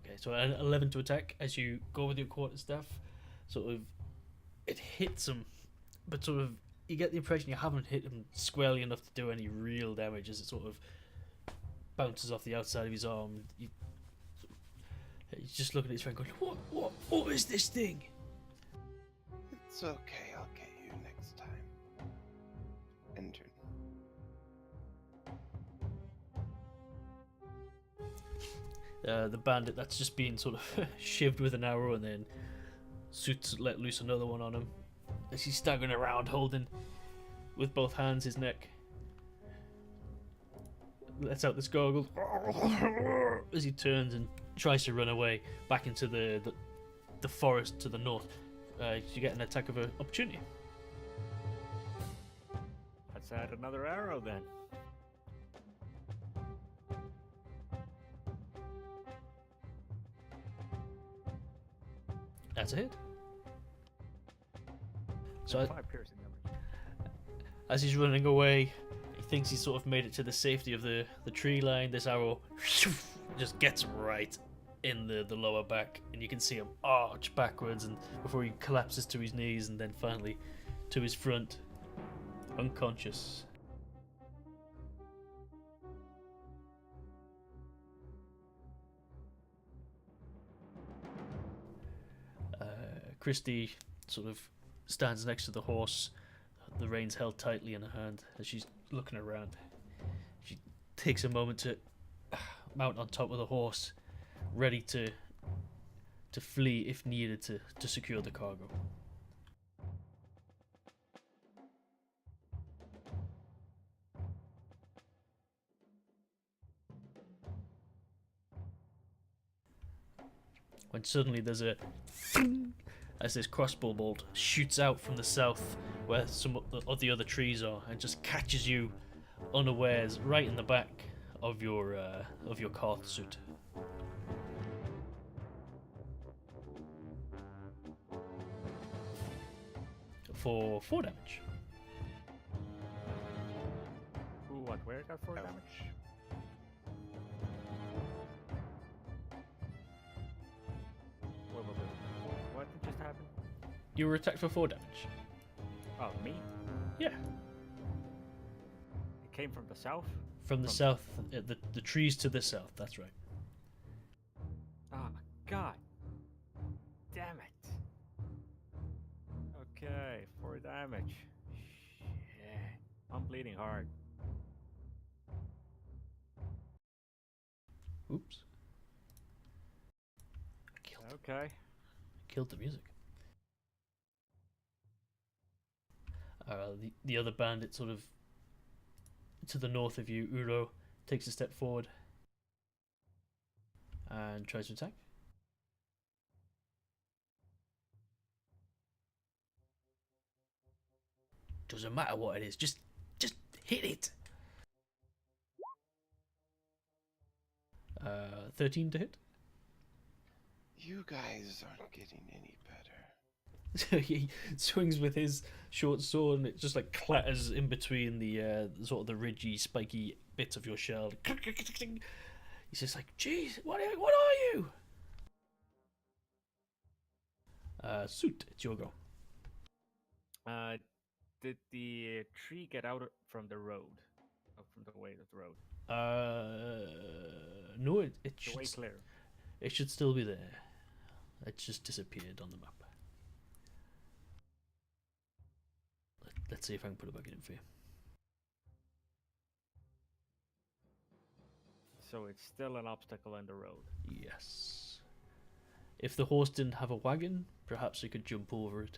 Okay, so an 11 to attack as you go with your quarterstaff. Sort of, it hits him, but sort of, you get the impression you haven't hit him squarely enough to do any real damage as it sort of bounces off the outside of his arm. He's just looking at his friend going, what is this thing? It's okay, I'll get you next time. End turn. The bandit that's just been sort of shivved with an arrow, and then Soot let loose another one on him as he's staggering around, holding with both hands his neck. Lets out this gargle as he turns and tries to run away back into the forest to the north. You get an attack of opportunity. Let's add another arrow then. That's a hit. So 5 piercing damage. as he's running away, he thinks he's sort of made it to the safety of the tree line. This arrow just gets right in the lower back, and you can see him arch backwards, and before he collapses to his knees, and then finally to his front, unconscious. Christy sort of stands next to the horse, the reins held tightly in her hand as she's looking around. She takes a moment to mount on top of the horse, ready to flee if needed to secure the cargo. When suddenly there's a as this crossbow bolt shoots out from the south where some of the other trees are and just catches you unawares right in the back of your cart suit. For 4 damage. Who, what, where got 4 damage? What just happened? You were attacked for 4 damage. Oh, me? Yeah. It came from the south? From the south, the trees to the south, that's right. Oh, God. Damn it. Okay, 4 damage. Shit. I'm bleeding hard. Oops. Okay. Killed the music. The other bandit sort of to the north of you, Uro, takes a step forward and tries to attack. Doesn't matter what it is, just hit it. 13 to hit. You guys aren't getting any better. He swings with his short sword, and it just like clatters in between the sort of the ridgy, spiky bits of your shell. He's just like, "Jeez, what are you?" Suit, it's your go. Uh, did the tree get out from the road? From the way of the road? No, it The way should clear. still be there. It just disappeared on the map. Let's see if I can put it back in for you. So it's still an obstacle on the road. Yes. If the horse didn't have a wagon, perhaps it could jump over it.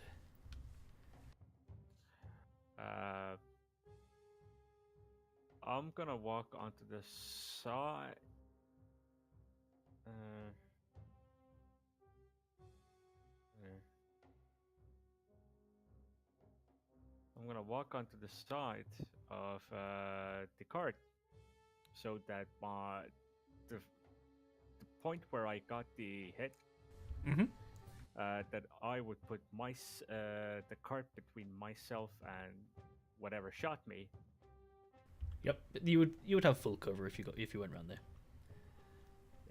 Uh, I'm gonna walk onto the side. Uh, there. I'm gonna walk onto the side of the cart so that the point where I got the hit, Mm-hmm. that I would put the cart between myself and whatever shot me. Yep, you would have full cover if you went around there.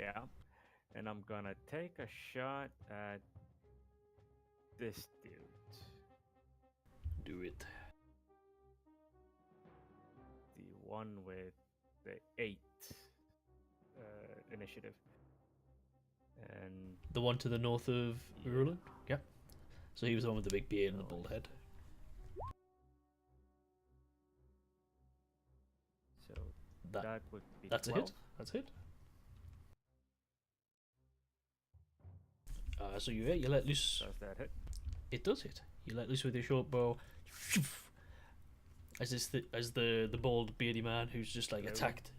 Yeah, and I'm gonna take a shot at this dude. Do it. The one with the 8 initiative. And The one to the north of Urulin? Yep. So he was the one with the big beard and the bald head. so That that would be that's 12. a hit. That's a hit. So you let loose. Does that hit? It does hit. You let loose with your short bow. As the bald beardy man who's just like Hello? attacked.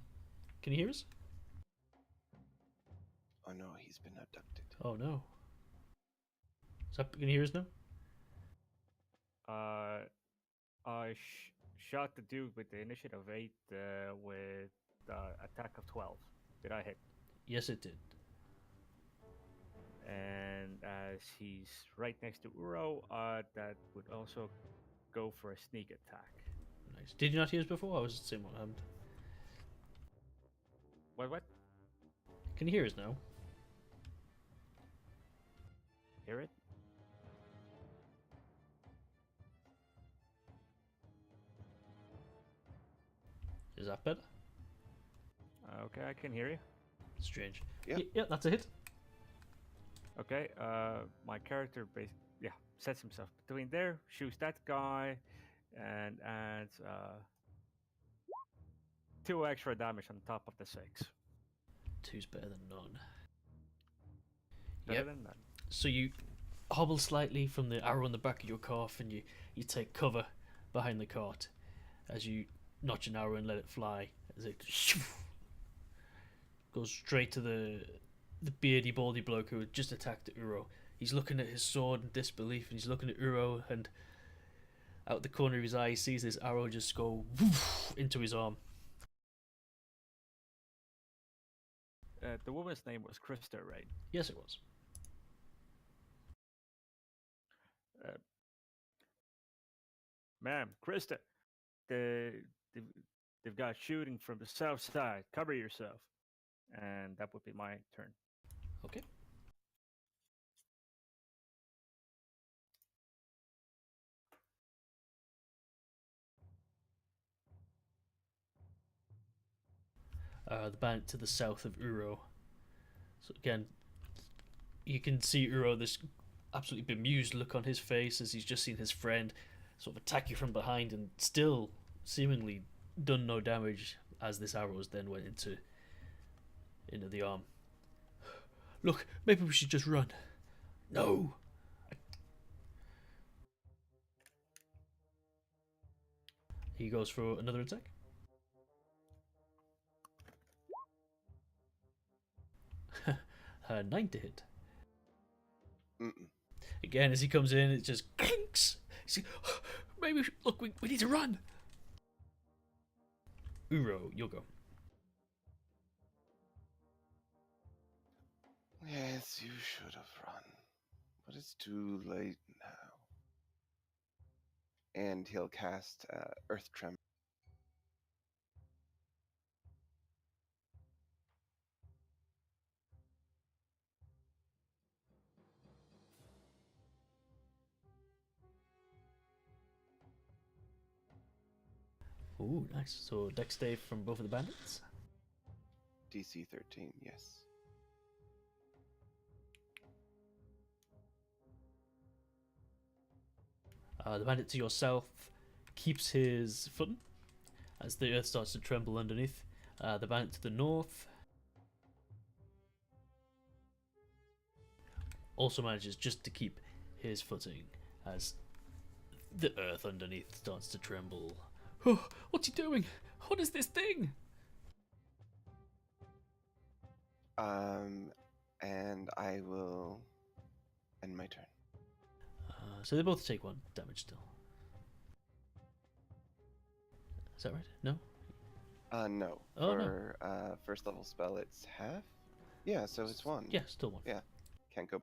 Can you hear us? Oh no, he's been abducted. Oh no. Can you hear us now? I shot the dude with the initiative 8 with attack of 12. Did I hit? Yes, it did. And as he's right next to Uro, that would also go for a sneak attack. Nice. Did you not hear us before? I was saying what happened. What? Can you hear us now? Hear it? Is that better? Okay, I can hear you. Strange. Yep. Yeah, that's a hit. Okay, my character sets himself between there, shoots that guy, and adds 2 extra damage on top of the 6. Two's better than none. Better Yep. than that. So you hobble slightly from the arrow in the back of your calf, and you take cover behind the cart as you notch an arrow and let it fly. As it goes straight to the beardy, baldy bloke who had just attacked Uro. He's looking at his sword in disbelief, and he's looking at Uro, and out the corner of his eye, he sees this arrow just go into his arm. The woman's name was Krista, right? Yes, it was. Ma'am, Krista, the, they've, they've got shooting from the south side. Cover yourself. And that would be my turn. Okay. The bandit to the south of Uro. So again, you can see Uro, this absolutely bemused look on his face as he's just seen his friend sort of attack you from behind and still seemingly done no damage as this arrows then went into the arm. Look, maybe we should just run. No. He goes for another attack. 9 to hit. Mm-mm. Again, as he comes in, it just clinks. Maybe look, we need to run. Uro, you'll go. Yes, you should have run. But it's too late now. and he'll cast Earth Tremor. Ooh, nice. So dex save from both of the bandits. DC 13, yes. The bandit to yourself keeps his footing as the earth starts to tremble underneath. The bandit to the north also manages just to keep his footing as the earth underneath starts to tremble. Oh, what's he doing? What is this thing? And I will end my turn. So they both take 1 damage still. Is that right? No? No. Oh, no. For first level spell, it's half? Yeah, so it's 1. Yeah, still 1. Yeah. Can't go.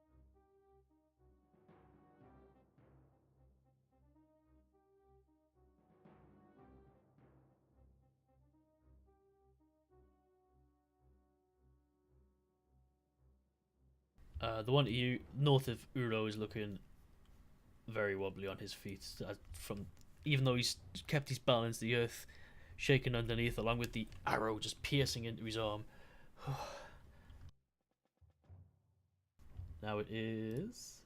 The one to you north of Uro is looking very wobbly on his feet. From even though he's kept his balance, the earth shaking underneath, along with the arrow just piercing into his arm. Now it is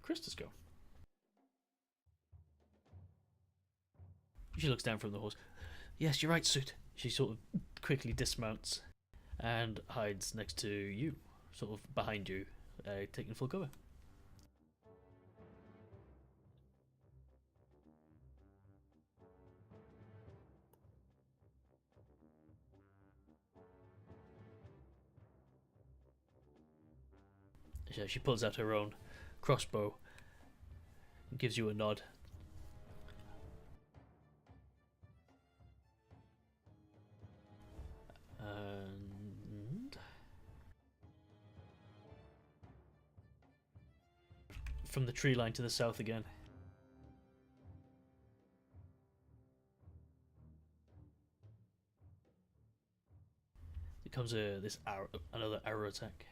Krista's go. She looks down from the horse. Yes, you're right, Soot. She sort of quickly dismounts and hides next to you, sort of behind you, taking full cover. So she pulls out her own crossbow and gives you a nod. And from the tree line to the south again. It comes another arrow attack.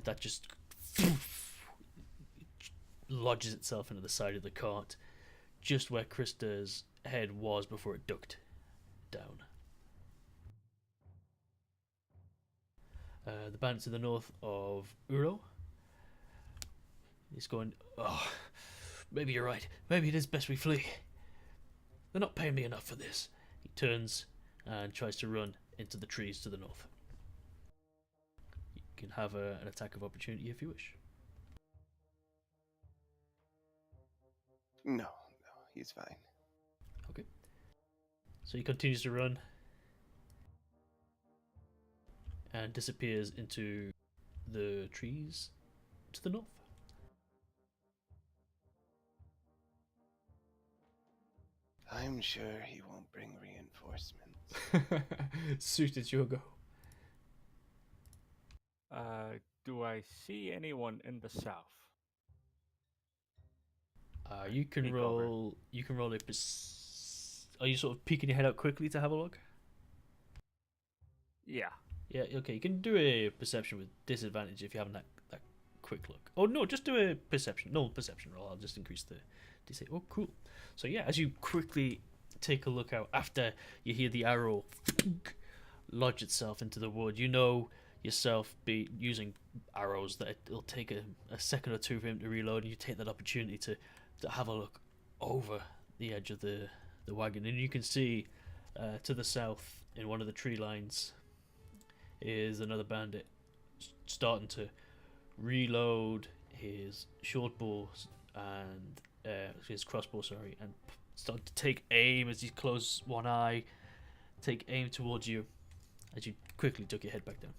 That just lodges itself into the side of the cart, just where Krista's head was before it ducked down. The bandit to the north of Uro is going, oh, maybe you're right. Maybe it is best we flee. They're not paying me enough for this. He turns and tries to run into the trees to the north. You can have an attack of opportunity if you wish. No, he's fine. Okay. So he continues to run and disappears into the trees to the north. I'm sure he won't bring reinforcements. Suited your go. Do I see anyone in the south? You can Peek roll. over. You can roll a. Are you sort of peeking your head out quickly to have a look? Yeah. Yeah. Okay. You can do a perception with disadvantage if you haven't that quick look. Oh no, just do a perception. No perception roll. I'll just increase the DC. Oh, cool. So yeah, as you quickly take a look out after you hear the arrow lodge itself into the wood, you know yourself be using arrows that it'll take a second or two for him to reload, and you take that opportunity to have a look over the edge of the wagon, and you can see to the south in one of the tree lines is another bandit starting to reload his short bow and his crossbow, sorry, and starting to take aim as he closes one eye, take aim towards you as you quickly tuck your head back down.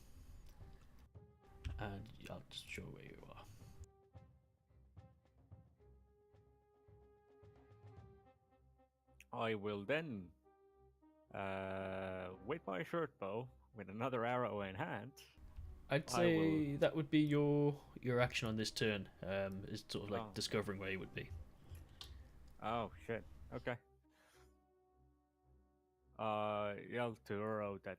And I'll just show where you are. I will then With my short bow, with another arrow in hand, I'd I will. say that would be your action on this turn. Is sort of like Oh, discovering where you would be. oh shit. Okay. Yell to Uro that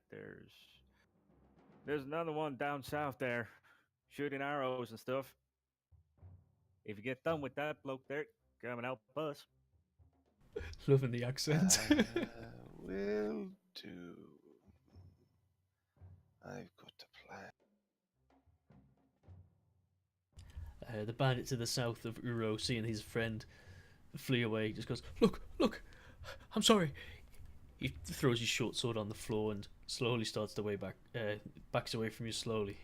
there's another one down south there, shooting arrows and stuff. If you get done with that bloke there, come and help us. Loving the accent. Will do. I've got a plan. The bandit to the south of Uro, seeing his friend flee away, just goes, "Look, look! I'm sorry." He throws his short sword on the floor and slowly starts the way back, backs away from you slowly.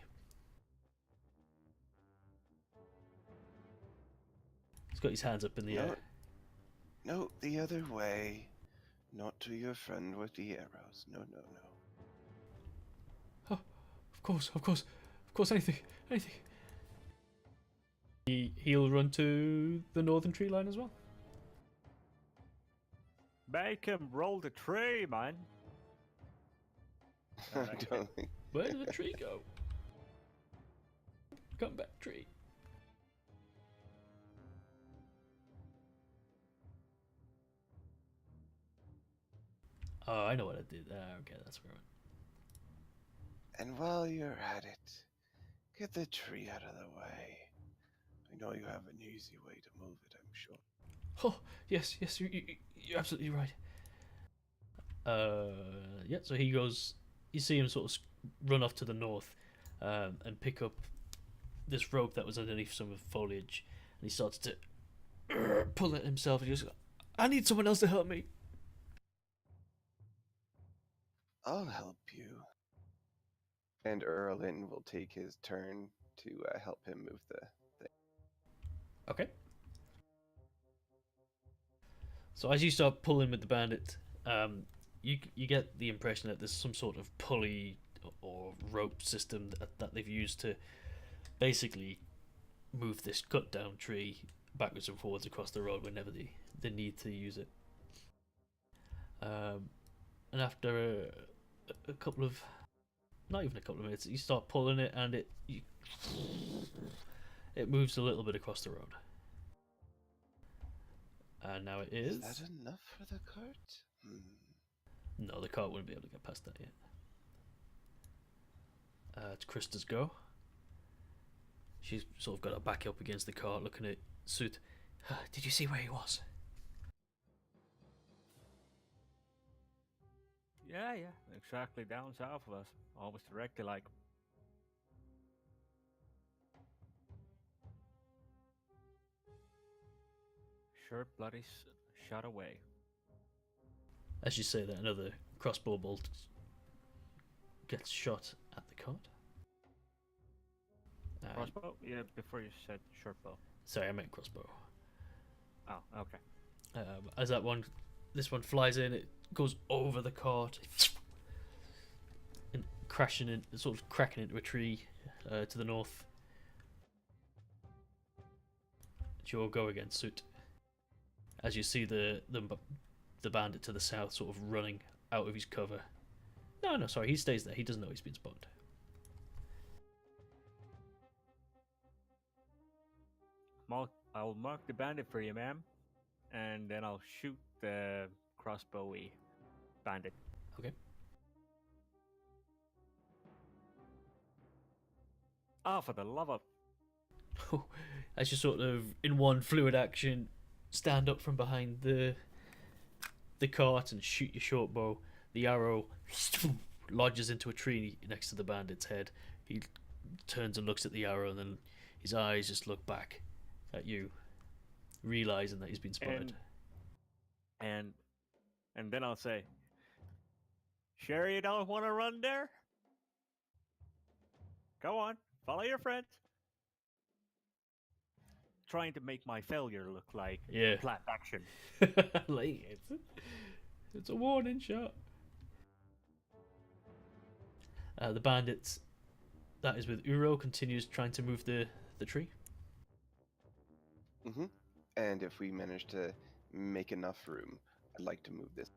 He's got his hands up in the air. No, the other way. Not to your friend with the arrows. No, no, no. Oh, of course, anything. He'll run to the northern tree line as well. Make him roll the tree, man. Alright. Don't think- Where did the tree go? Come back, tree. Oh, I know what I did. Okay, that's where I went. And while you're at it, get the tree out of the way. I know you have an easy way to move it, I'm sure. Oh, yes, you're absolutely right. Yeah, so he goes, you see him sort of run off to the north and pick up this rope that was underneath some of the foliage, and he starts to pull it himself, and he goes, "I need someone else to help me." I'll help you. And Urolin will take his turn to help him move the thing. Okay. So as you start pulling with the bandit, you get the impression that there's some sort of pulley or rope system that they've used to basically move this cut down tree backwards and forwards across the road whenever they need to use it. And after a couple of, not even a couple of minutes, you start pulling it, and it moves a little bit across the road. And now it is. Is that enough for the cart? No, the cart wouldn't be able to get past that yet. It's Krista's go. She's sort of got her back up against the cart, looking at Soot. Did you see where he was? Yeah, exactly down south of us, almost directly like. Sure, bloody shot away. As you say that, another crossbow bolt gets shot at the cart. Crossbow? Yeah, before you said short bow. Sorry, I meant crossbow. Oh, okay. As this one flies in, it goes over the cart and crashing in, sort of cracking into a tree to the north. It's your go again, Soot. As you see the bandit to the south sort of running out of his cover. No, sorry, he stays there. He doesn't know he's been spotted. I'll mark the bandit for you, ma'am, and then I'll shoot the crossbowy bandit. Okay. Oh, for the love of... As you sort of, in one fluid action, stand up from behind the cart and shoot your short bow, the arrow lodges into a tree next to the bandit's head. He turns and looks at the arrow, and then his eyes just look back at you, realizing that he's been spotted. And then I'll say, "Sure you don't want to run there? Go on, follow your friend." Trying to make my failure look like planned action. Like it's a warning shot. The bandit that is with Uro continues trying to move the tree. And if we manage to make enough room, I'd like to move this.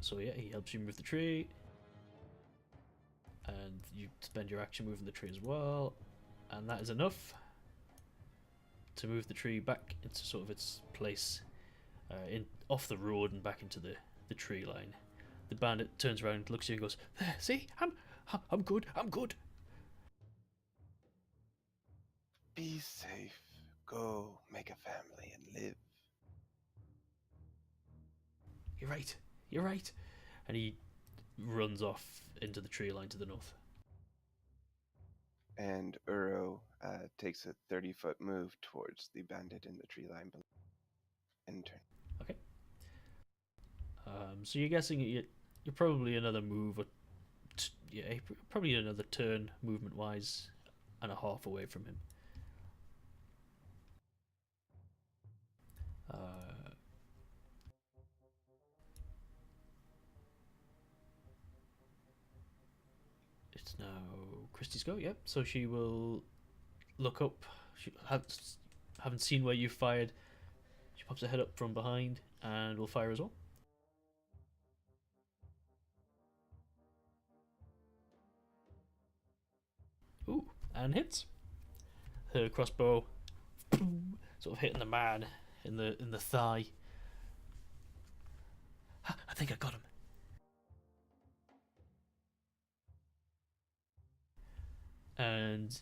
So yeah, he helps you move the tree, and you spend your action moving the tree as well, and that is enough to move the tree back into sort of its place, in off the road and back into the tree line. The bandit turns around, looks at you, and goes, "There, see, I'm good, I'm good." Be safe. Go make a family and live. You're right, and he runs off into the tree line to the north. And Uro takes a 30-foot move towards the bandit in the tree line below. And turn. Okay. So you're guessing you're probably another move, or yeah, probably another turn movement wise, and a half away from him. It's now Christie's go. Yep. So she will look up. She haven't seen where you fired. She pops her head up from behind and will fire as well. Ooh, and hits. Her crossbow sort of hitting the man in the thigh. I think I got him. And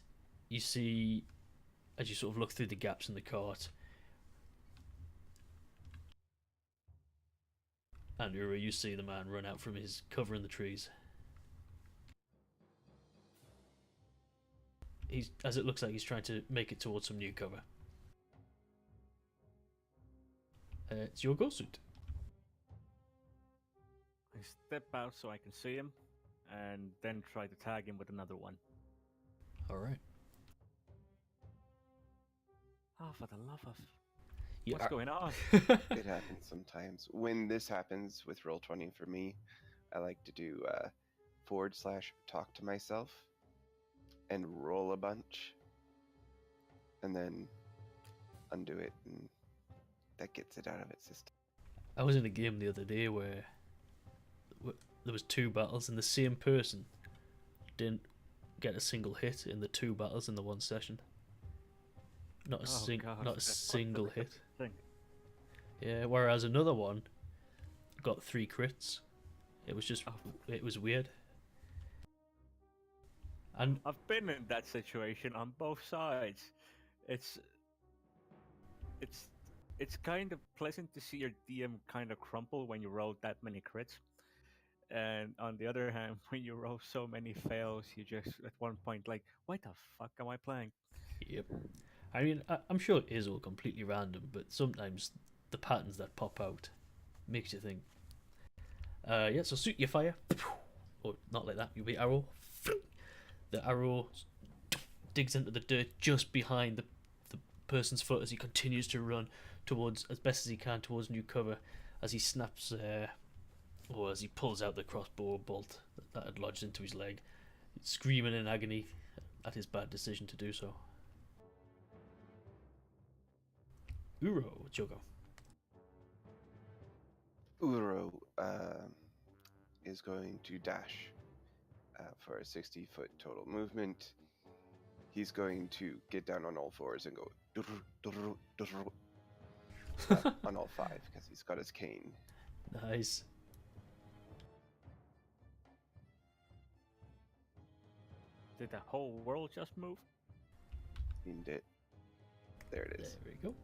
you see, as you sort of look through the gaps in the cart, and Ura, you see the man run out from his cover in the trees. As it looks like he's trying to make it towards some new cover. It's your go, Soot. I step out so I can see him, and then try to tag him with another one. Alright. Oh, for the love of... Yeah, What's going on? It happens sometimes. When this happens with Roll20 for me, I like to do / talk to myself and roll a bunch and then undo it, and that gets it out of its system. I was in a game the other day where there was 2 battles and the same person didn't get a single hit in the 2 battles in the 1 session. Not a not a single hit. Thing. Yeah, whereas another one got 3 crits. It was just it was weird. And I've been in that situation on both sides. It's kind of pleasant to see your DM kind of crumple when you roll that many crits. And on the other hand, when you roll so many fails, you just at one point like, what the fuck am I playing? yep. I mean, I'm sure it is all completely random, but sometimes the patterns that pop out makes you think. Yeah, so Suit your fire. Or not like that, you'll be arrow. The arrow digs into the dirt just behind the person's foot as he continues to run towards, as best as he can, towards new cover, as he snaps, or as he pulls out the crossbow bolt that had lodged into his leg, screaming in agony at his bad decision to do so. Uro, what's your go? Uro is going to dash for a 60-foot total movement. He's going to get down on all 4s and go on all 5 because he's got his cane. Nice. Did the whole world just move? Aimed it. There it is. There we go.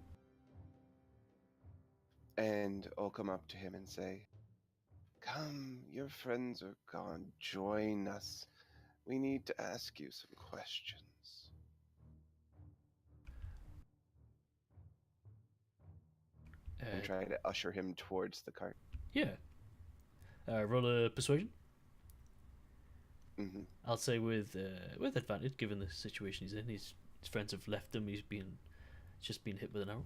And I'll come up to him and say, "Come, your friends are gone. Join us. We need to ask you some questions." And try to usher him towards the cart. Yeah. Roll a persuasion. Mm-hmm. I'll say with advantage, given the situation he's in. His friends have left him. He's just been hit with an arrow.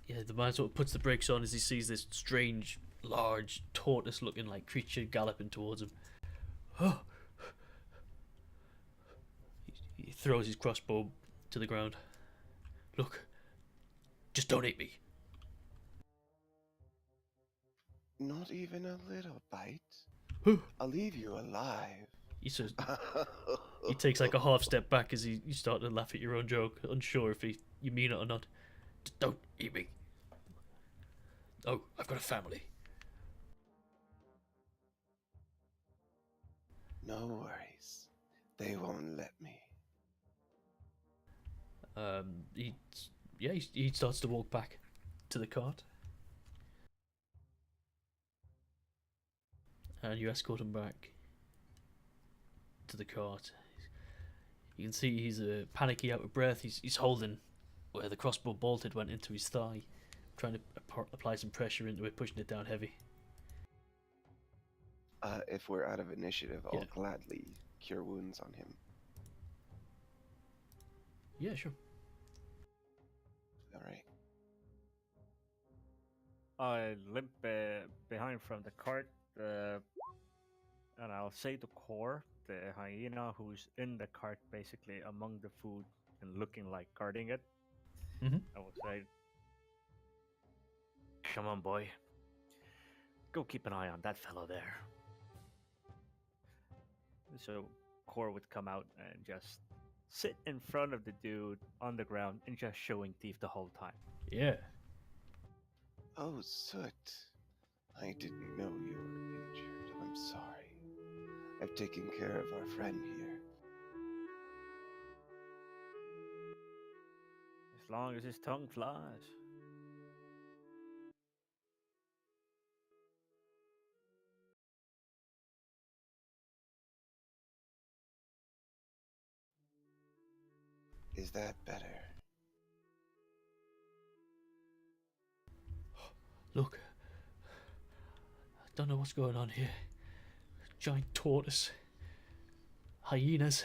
Yeah, the man sort of puts the brakes on as he sees this strange, large, tortoise-looking like creature galloping towards him. Oh. He throws his crossbow to the ground. Look, just don't hit me. Not even a little bite. I'll leave you alive. He says, he takes like a half step back as you start to laugh at your own joke, unsure if you mean it or not. Don't eat me. Oh, I've got a family. No worries. They won't let me. He starts to walk back to the cart. And you escort him back to the cart. You can see he's panicky, out of breath. He's holding where the crossbow bolted went into his thigh, trying to apply some pressure into it, pushing it down heavy. If we're out of initiative, I'll Yeah. gladly cure wounds on him. Yeah, sure. All right. I limp behind from the cart, and I'll say to Core, the hyena who's in the cart, basically among the food and looking like guarding it. Mhm. I will say, "Come on, boy. Go keep an eye on that fellow there." So Core would come out and just sit in front of the dude on the ground and just showing teeth the whole time. Yeah. Oh, Soot. I didn't know you were injured. I'm sorry. I've taken care of our friend here. As long as his tongue flies. Is that better? Look. I don't know what's going on here. Giant tortoise. Hyenas.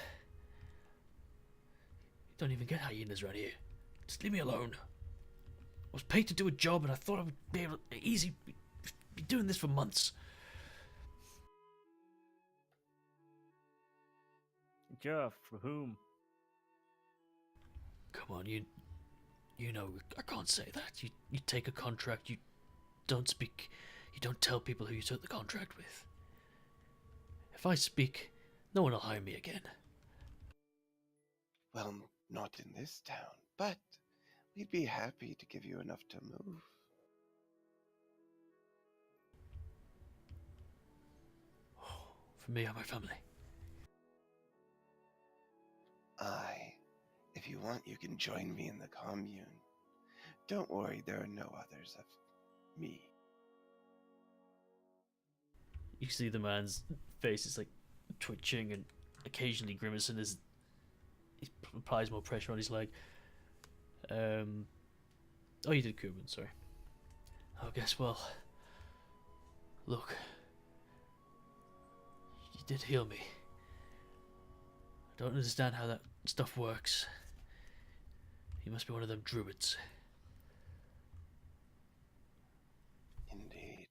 You don't even get hyenas around here. Just leave me alone. I was paid to do a job and I thought I would be able to be doing this for months. Jeff, for whom? Come on, you know I can't say that. You take a contract, you don't speak, you don't tell people who you took the contract with. If I speak, no one will hire me again. Well, not in this town, but we'd be happy to give you enough to move. For me and my family. Aye. If you want, you can join me in the commune. Don't worry, there are no others of me. You see the man's face is like twitching and occasionally grimacing as he applies more pressure on his leg. Oh, you did Cuban, sorry. Oh, guess well. Look, you did heal me. I don't understand how that stuff works. You must be one of them druids. Indeed.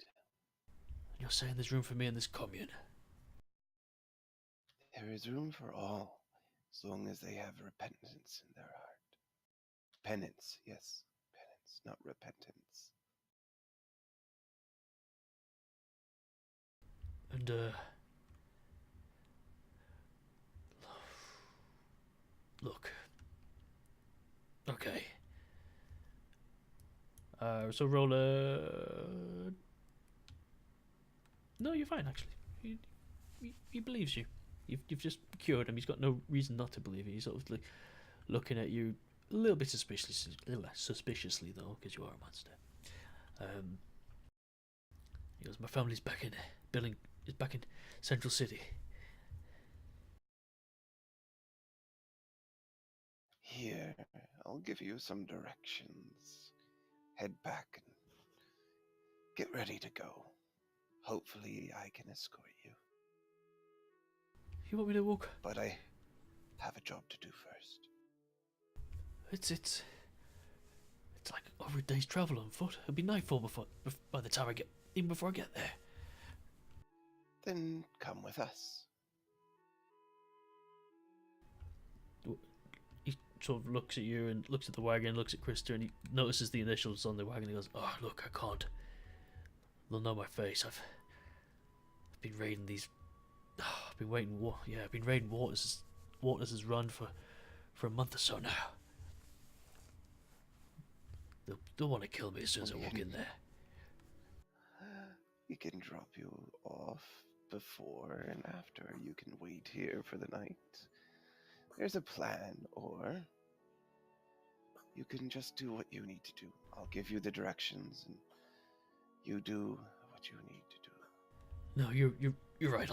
And you're saying there's room for me in this commune? There is room for all, as long as they have repentance in their heart. Penance, yes. Penance, not repentance. And, look. Okay. So roll a... No, you're fine, actually. He believes you. You've just cured him. He's got no reason not to believe you. He's sort of like looking at you a little bit suspiciously, though, because you are a monster. He goes, my family's back in is back in Central City. Here, I'll give you some directions. Head back and get ready to go. Hopefully I can escort you. You want me to walk? But I have a job to do first. It's like over a day's travel on foot. It'll be nightfall by the time before I get there. Then come with us. He sort of looks at you and looks at the wagon, looks at Krista, and he notices the initials on the wagon. He goes, "Oh, look, I can't. they'll know my face. I've been raiding these. I've been waiting. Yeah, I've been raiding Waters. Waters has run for a month or so now. They'll want to kill me as soon as I walk in there. We can drop you off before and after. You can wait here for the night. There's a plan, or you can just do what you need to do. I'll give you the directions, and you do what you need to do. No, you're right.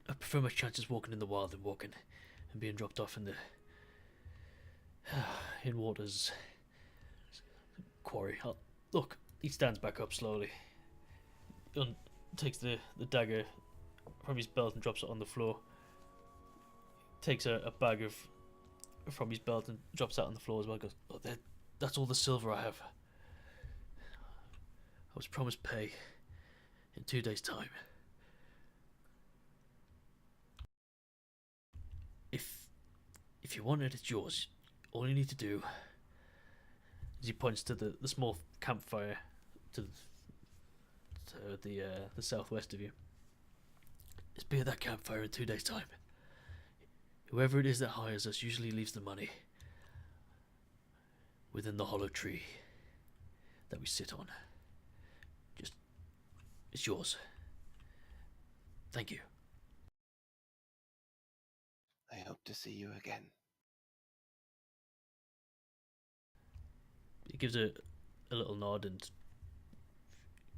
I prefer my chances walking in the wild than walking and being dropped off in the in Waters' quarry. Look, he stands back up slowly. Takes the dagger from his belt and drops it on the floor. Takes a bag from his belt and drops that on the floor as well. Goes, oh, that's all the silver I have. I was promised pay in 2 days' time. If you want it, it's yours. All you need to do, as he points to the small campfire to the southwest of you, is be at that campfire in 2 days' time. Whoever it is that hires us usually leaves the money within the hollow tree that we sit on. Just, it's yours. Thank you. I hope to see you again. He gives a little nod and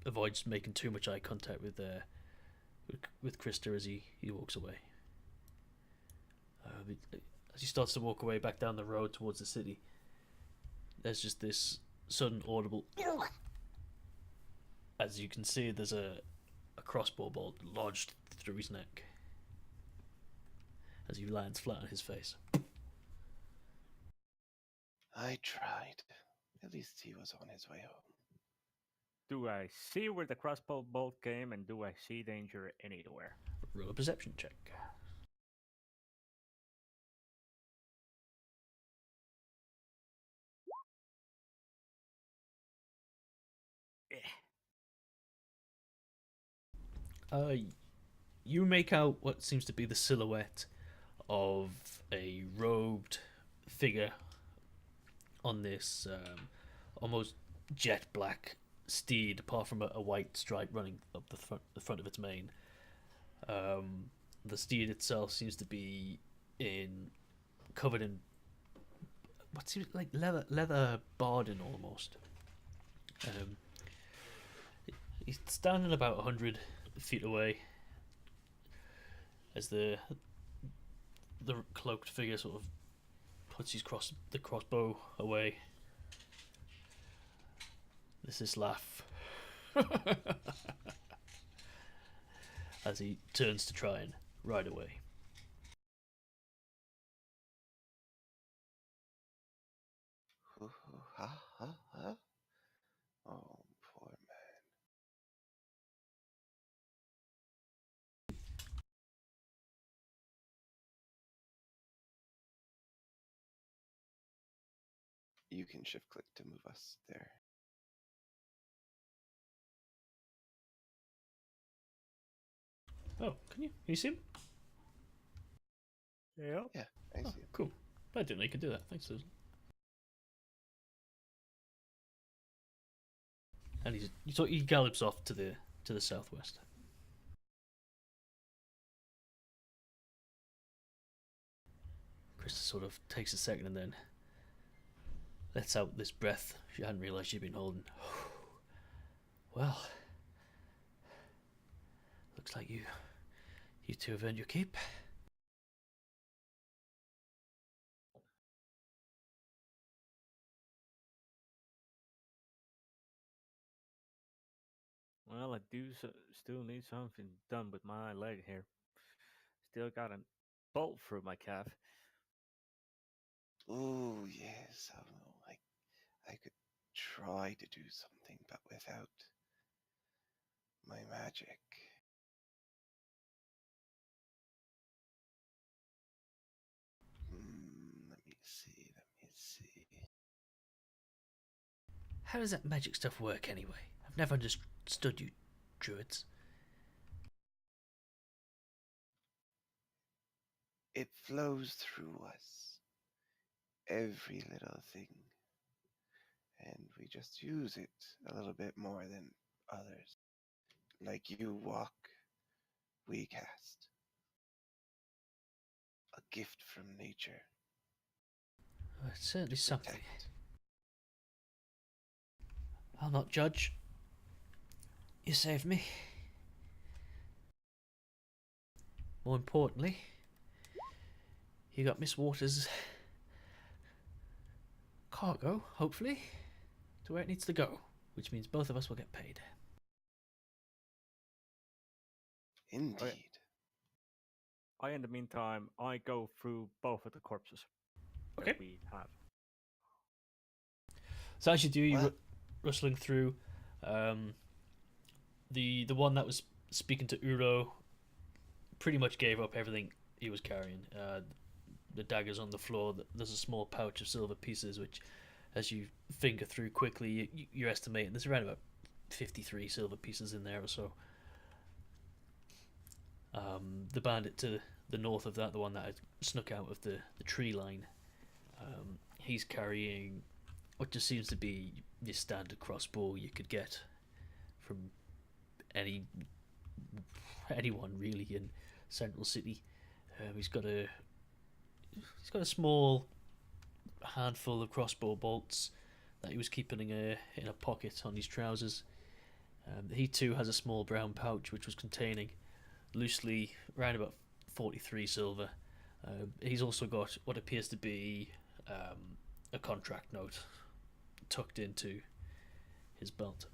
avoids making too much eye contact with Krista as he walks away. As he starts to walk away back down the road towards the city, there's just this sudden audible. As you can see, there's a crossbow bolt lodged through his neck as he lands flat on his face. I tried. At least he was on his way home. Do I see where the crossbow bolt came, and do I see danger anywhere? Roll a perception check. You make out what seems to be the silhouette of a robed figure on this almost jet black steed, apart from a white stripe running up the front of its mane. The steed itself seems to be covered in what seems like leather barding almost. He's standing about 100 feet away as the cloaked figure sort of puts the crossbow away. There's this laugh as he turns to try and ride away. Ha ha ha. Oh, poor man. You can shift click to move us there. Oh, can you see him? Yep. Yeah, I see it. Cool. I didn't know you could do that. Thanks, Susan. And he gallops off to the southwest. Krista sort of takes a second and then lets out this breath she hadn't realised she'd been holding. Well, looks like you two have earned your keep. Well, I do still need something done with my leg here. Still got a bolt through my calf. Oh yes, I don't know. I could try to do something, but without my magic. Let me see. How does that magic stuff work anyway? never understood you, druids. It flows through us, every little thing, and we just use it a little bit more than others. Like you walk, we cast. A gift from nature. It's certainly something. Protect. I'll not judge. You saved me. More importantly, you got Miss Waters' cargo, hopefully, to where it needs to go, which means both of us will get paid. Indeed. In the meantime, I go through both of the corpses Okay. that we have. So as you do, you're Well- rustling through. The one that was speaking to Uro pretty much gave up everything he was carrying. The dagger's on the floor. There's a small pouch of silver pieces, which, as you finger through quickly, you're estimating there's around about 53 silver pieces in there or so. The bandit to the north of that, the one that had snuck out of the tree line, he's carrying what just seems to be your standard crossbow you could get from anyone really in Central City. He's got a small handful of crossbow bolts that he was keeping in a pocket on his trousers. He too has a small brown pouch which was containing loosely around about 43 silver. He's also got what appears to be a contract note tucked into his belt.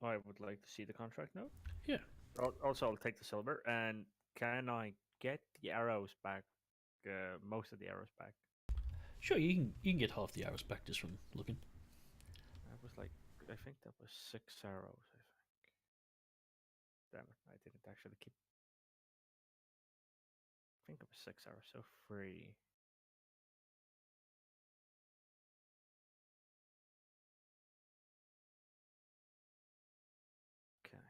I would like to see the contract note. Yeah. Also, I'll take the silver. And can I get the arrows back? Most of the arrows back. Sure, you can get half the arrows back just from looking. I think that was 6 arrows. I think. Damn it! I didn't actually keep. I think it was 6 arrows, so 3. Okay.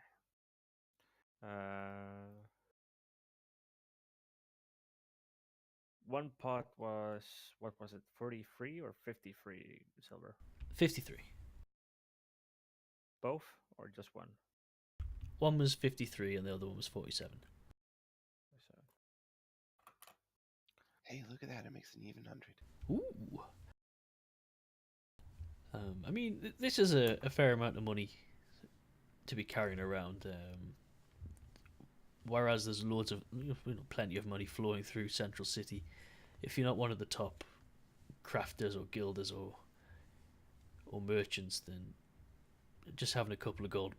One pot was, what was it, 43 or 53 silver? 53. Both or just one? One was 53 and the other one was 47. So, Hey, look at that. It makes an even 100. Ooh. I mean, this is a fair amount of money to be carrying around. Whereas there's loads of, plenty of money flowing through Central City. If you're not one of the top crafters or guilders or merchants, then just having a couple of gold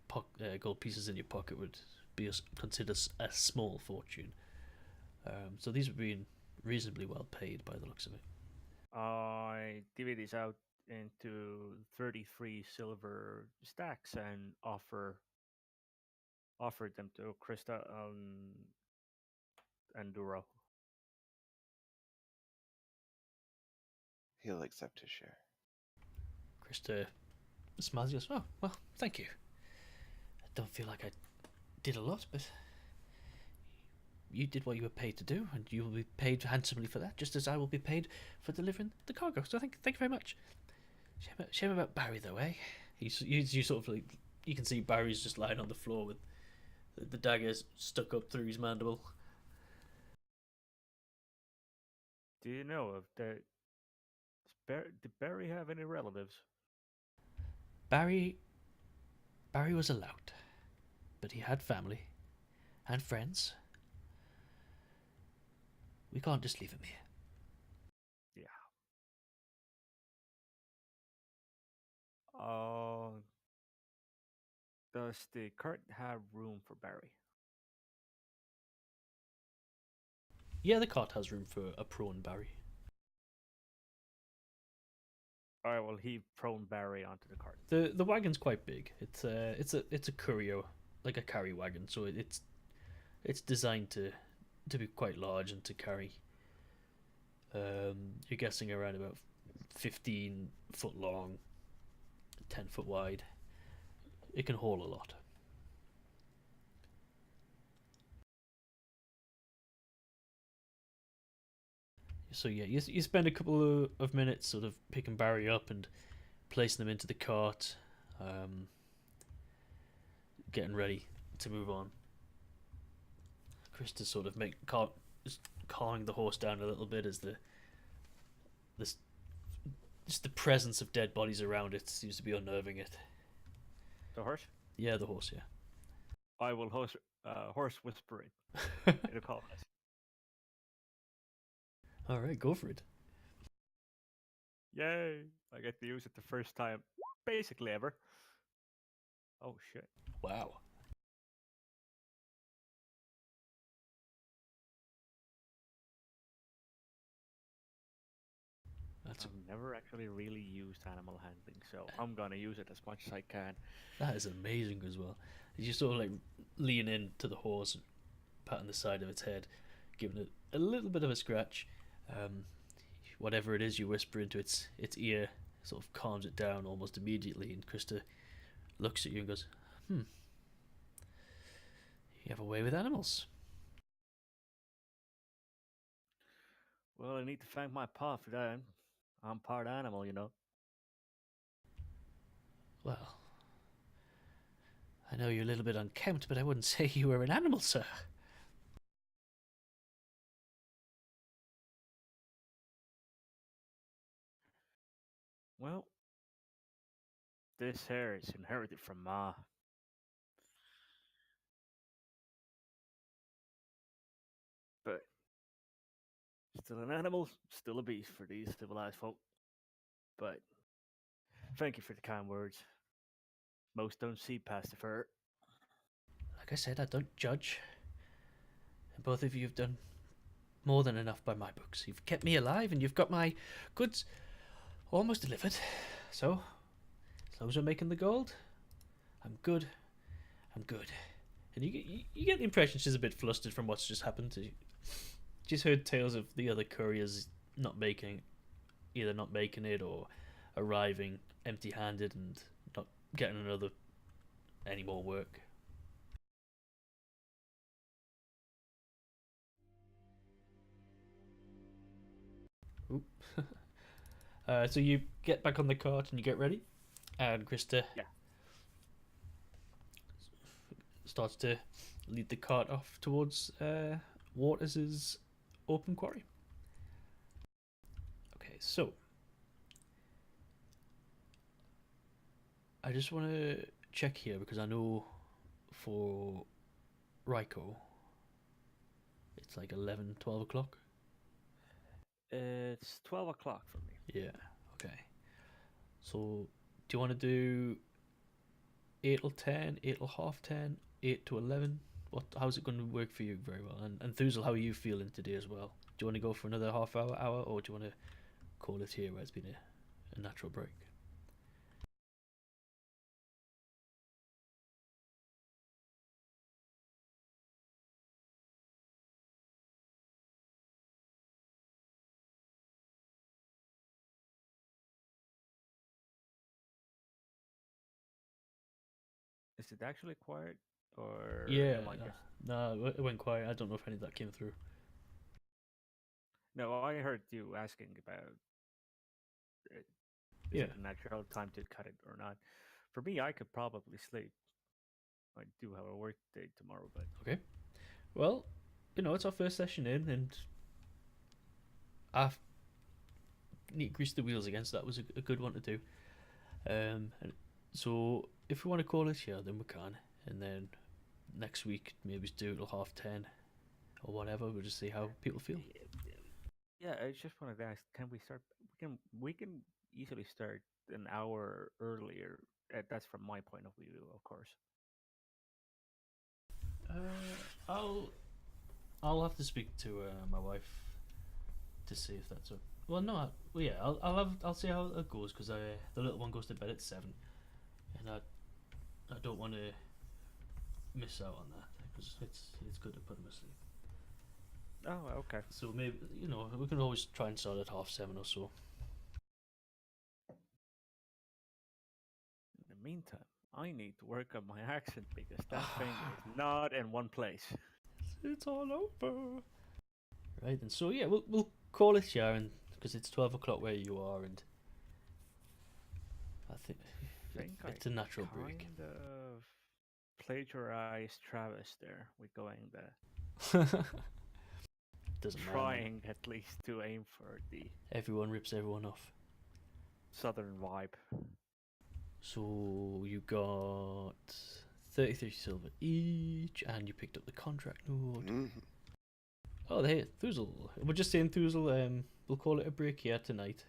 pieces in your pocket would be considered a small fortune. So these were being reasonably well paid by the looks of it. I divvy these out into 33 silver stacks and offered them to Krista and Duro. He'll accept his share. Krista smiles and goes, "Oh, well, thank you. I don't feel like I did a lot, but you did what you were paid to do, and you will be paid handsomely for that, just as I will be paid for delivering the cargo. So thank you very much. Shame about Barry, though, eh?" You sort of like, you can see Barry's just lying on the floor with the daggers stuck up through his mandible. Do you know if did Barry have any relatives? Barry was a lout, but he had family and friends. We can't just leave him here. Yeah. Does the cart have room for Barry? Yeah, the cart has room for a prone Barry. Alright, well, he prone Barry onto the cart. The wagon's quite big. It's a courier, like a carry wagon, so it's designed to be quite large and to carry. You're guessing around about 15 foot long, 10 foot wide. it can haul a lot. So yeah, you spend a couple of minutes sort of picking Barry up and placing them into the cart, getting ready to move on. Krista sort of calming the horse down a little bit as this just the presence of dead bodies around it seems to be unnerving it. The horse? Yeah, the horse. Yeah. I will horse whispering. It'll call us. All right, go for it. Yay! I get to use it the first time, basically ever. Oh shit! Wow. I've never actually really used animal handling, so I'm gonna use it as much as I can. That is amazing as well. You sort of like lean into the horse and patting the side of its head, giving it a little bit of a scratch. Whatever it is you whisper into its ear sort of calms it down almost immediately, and Krista looks at you and goes, You have a way with animals. Well, I need to thank my pa for that. I'm part animal, you know. Well, I know you're a little bit unkempt, but I wouldn't say you were an animal, sir. Well, this hair is inherited from Ma. But still an animal, still a beast for these civilized folk. But thank you for the kind words. Most don't see past the fur. Like I said, I don't judge. And both of you have done more than enough by my books. You've kept me alive, and you've got my goods almost delivered. So, as long as we're making the gold, I'm good. I'm good. And you get the impression she's a bit flustered from what's just happened. She's heard tales of the other couriers either not making it or arriving empty-handed and not getting any more work. Oop. So you get back on the cart and you get ready, and Krista starts to lead the cart off towards Waters' Open Quarry. Okay, so I just want to check here because I know for Raiko it's like 11, 12 o'clock. It's 12 o'clock for me. Yeah, okay. So do you want to do 8 till 10, 8 till half 10, 8 to 11? How's it going to work for you very well? And Thuzel, how are you feeling today as well? Do you want to go for another half hour, or do you want to call it here where it's been a natural break? Is it actually quiet? Or Yeah, am I just... no, it went quiet. I don't know if any of that came through. No, I heard you asking about is Yeah. it a natural time to cut it or not. For me, I could probably sleep. I do have a work day tomorrow, but Okay. Well, it's our first session in, and I've need to grease the wheels again, so that was a good one to do. And so if we want to call it here, then we can, and then next week maybe do it till half 10 or whatever. We'll just see how people feel. yeah, I just wanted to ask: can we start? We can easily start an hour earlier. That's from my point of view, of course. I'll have to speak to my wife to see if that's well. No, yeah, I'll see how it goes because the little one goes to bed at 7, and I don't want to miss out on that because it's good to put him asleep. Oh, okay. So maybe we can always try and start at half 7 or so. In the meantime, I need to work on my accent because that thing is not in one place. It's all over. Right, and so yeah, we'll call it Sharon because it's 12 o'clock where you are, and I think it's a natural break. Kind of plagiarized Travis there. We're going there. Doesn't matter. Trying at least to aim for the Everyone rips everyone off. southern vibe. So you got 33 silver each, and you picked up the contract note. Oh, hey, Thuzel. We're just saying Thuzel. We'll call it a break here tonight.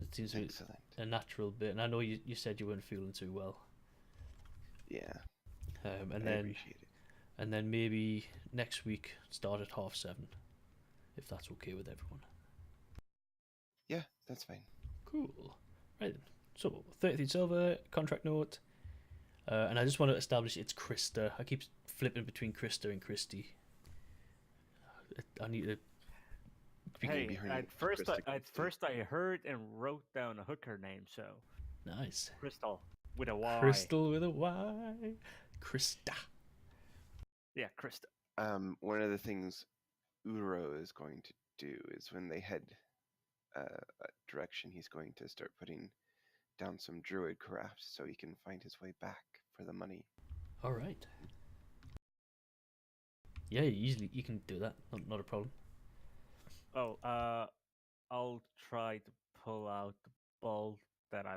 It seems to be Excellent. a natural bit, and I know you said you weren't feeling too well. Yeah. And I then appreciate it. and then maybe next week start at 7:30, if that's okay with everyone. Yeah, that's fine. Cool. Right then. So 33 silver contract note, and I just want to establish it's Krista. I keep flipping between Krista and Christy. I need to. Hey, Maybe her at name is first, Krista at Christie. first I heard and wrote down a hooker name, so Nice. Crystal with a Y. Crystal with a Y. Krista. Yeah, Krista. One of the things Uro is going to do is when they head a direction, he's going to start putting down some druid crafts so he can find his way back for the money. All right. Yeah, you can do that. Not a problem. Oh, I'll try to pull out the bolt that I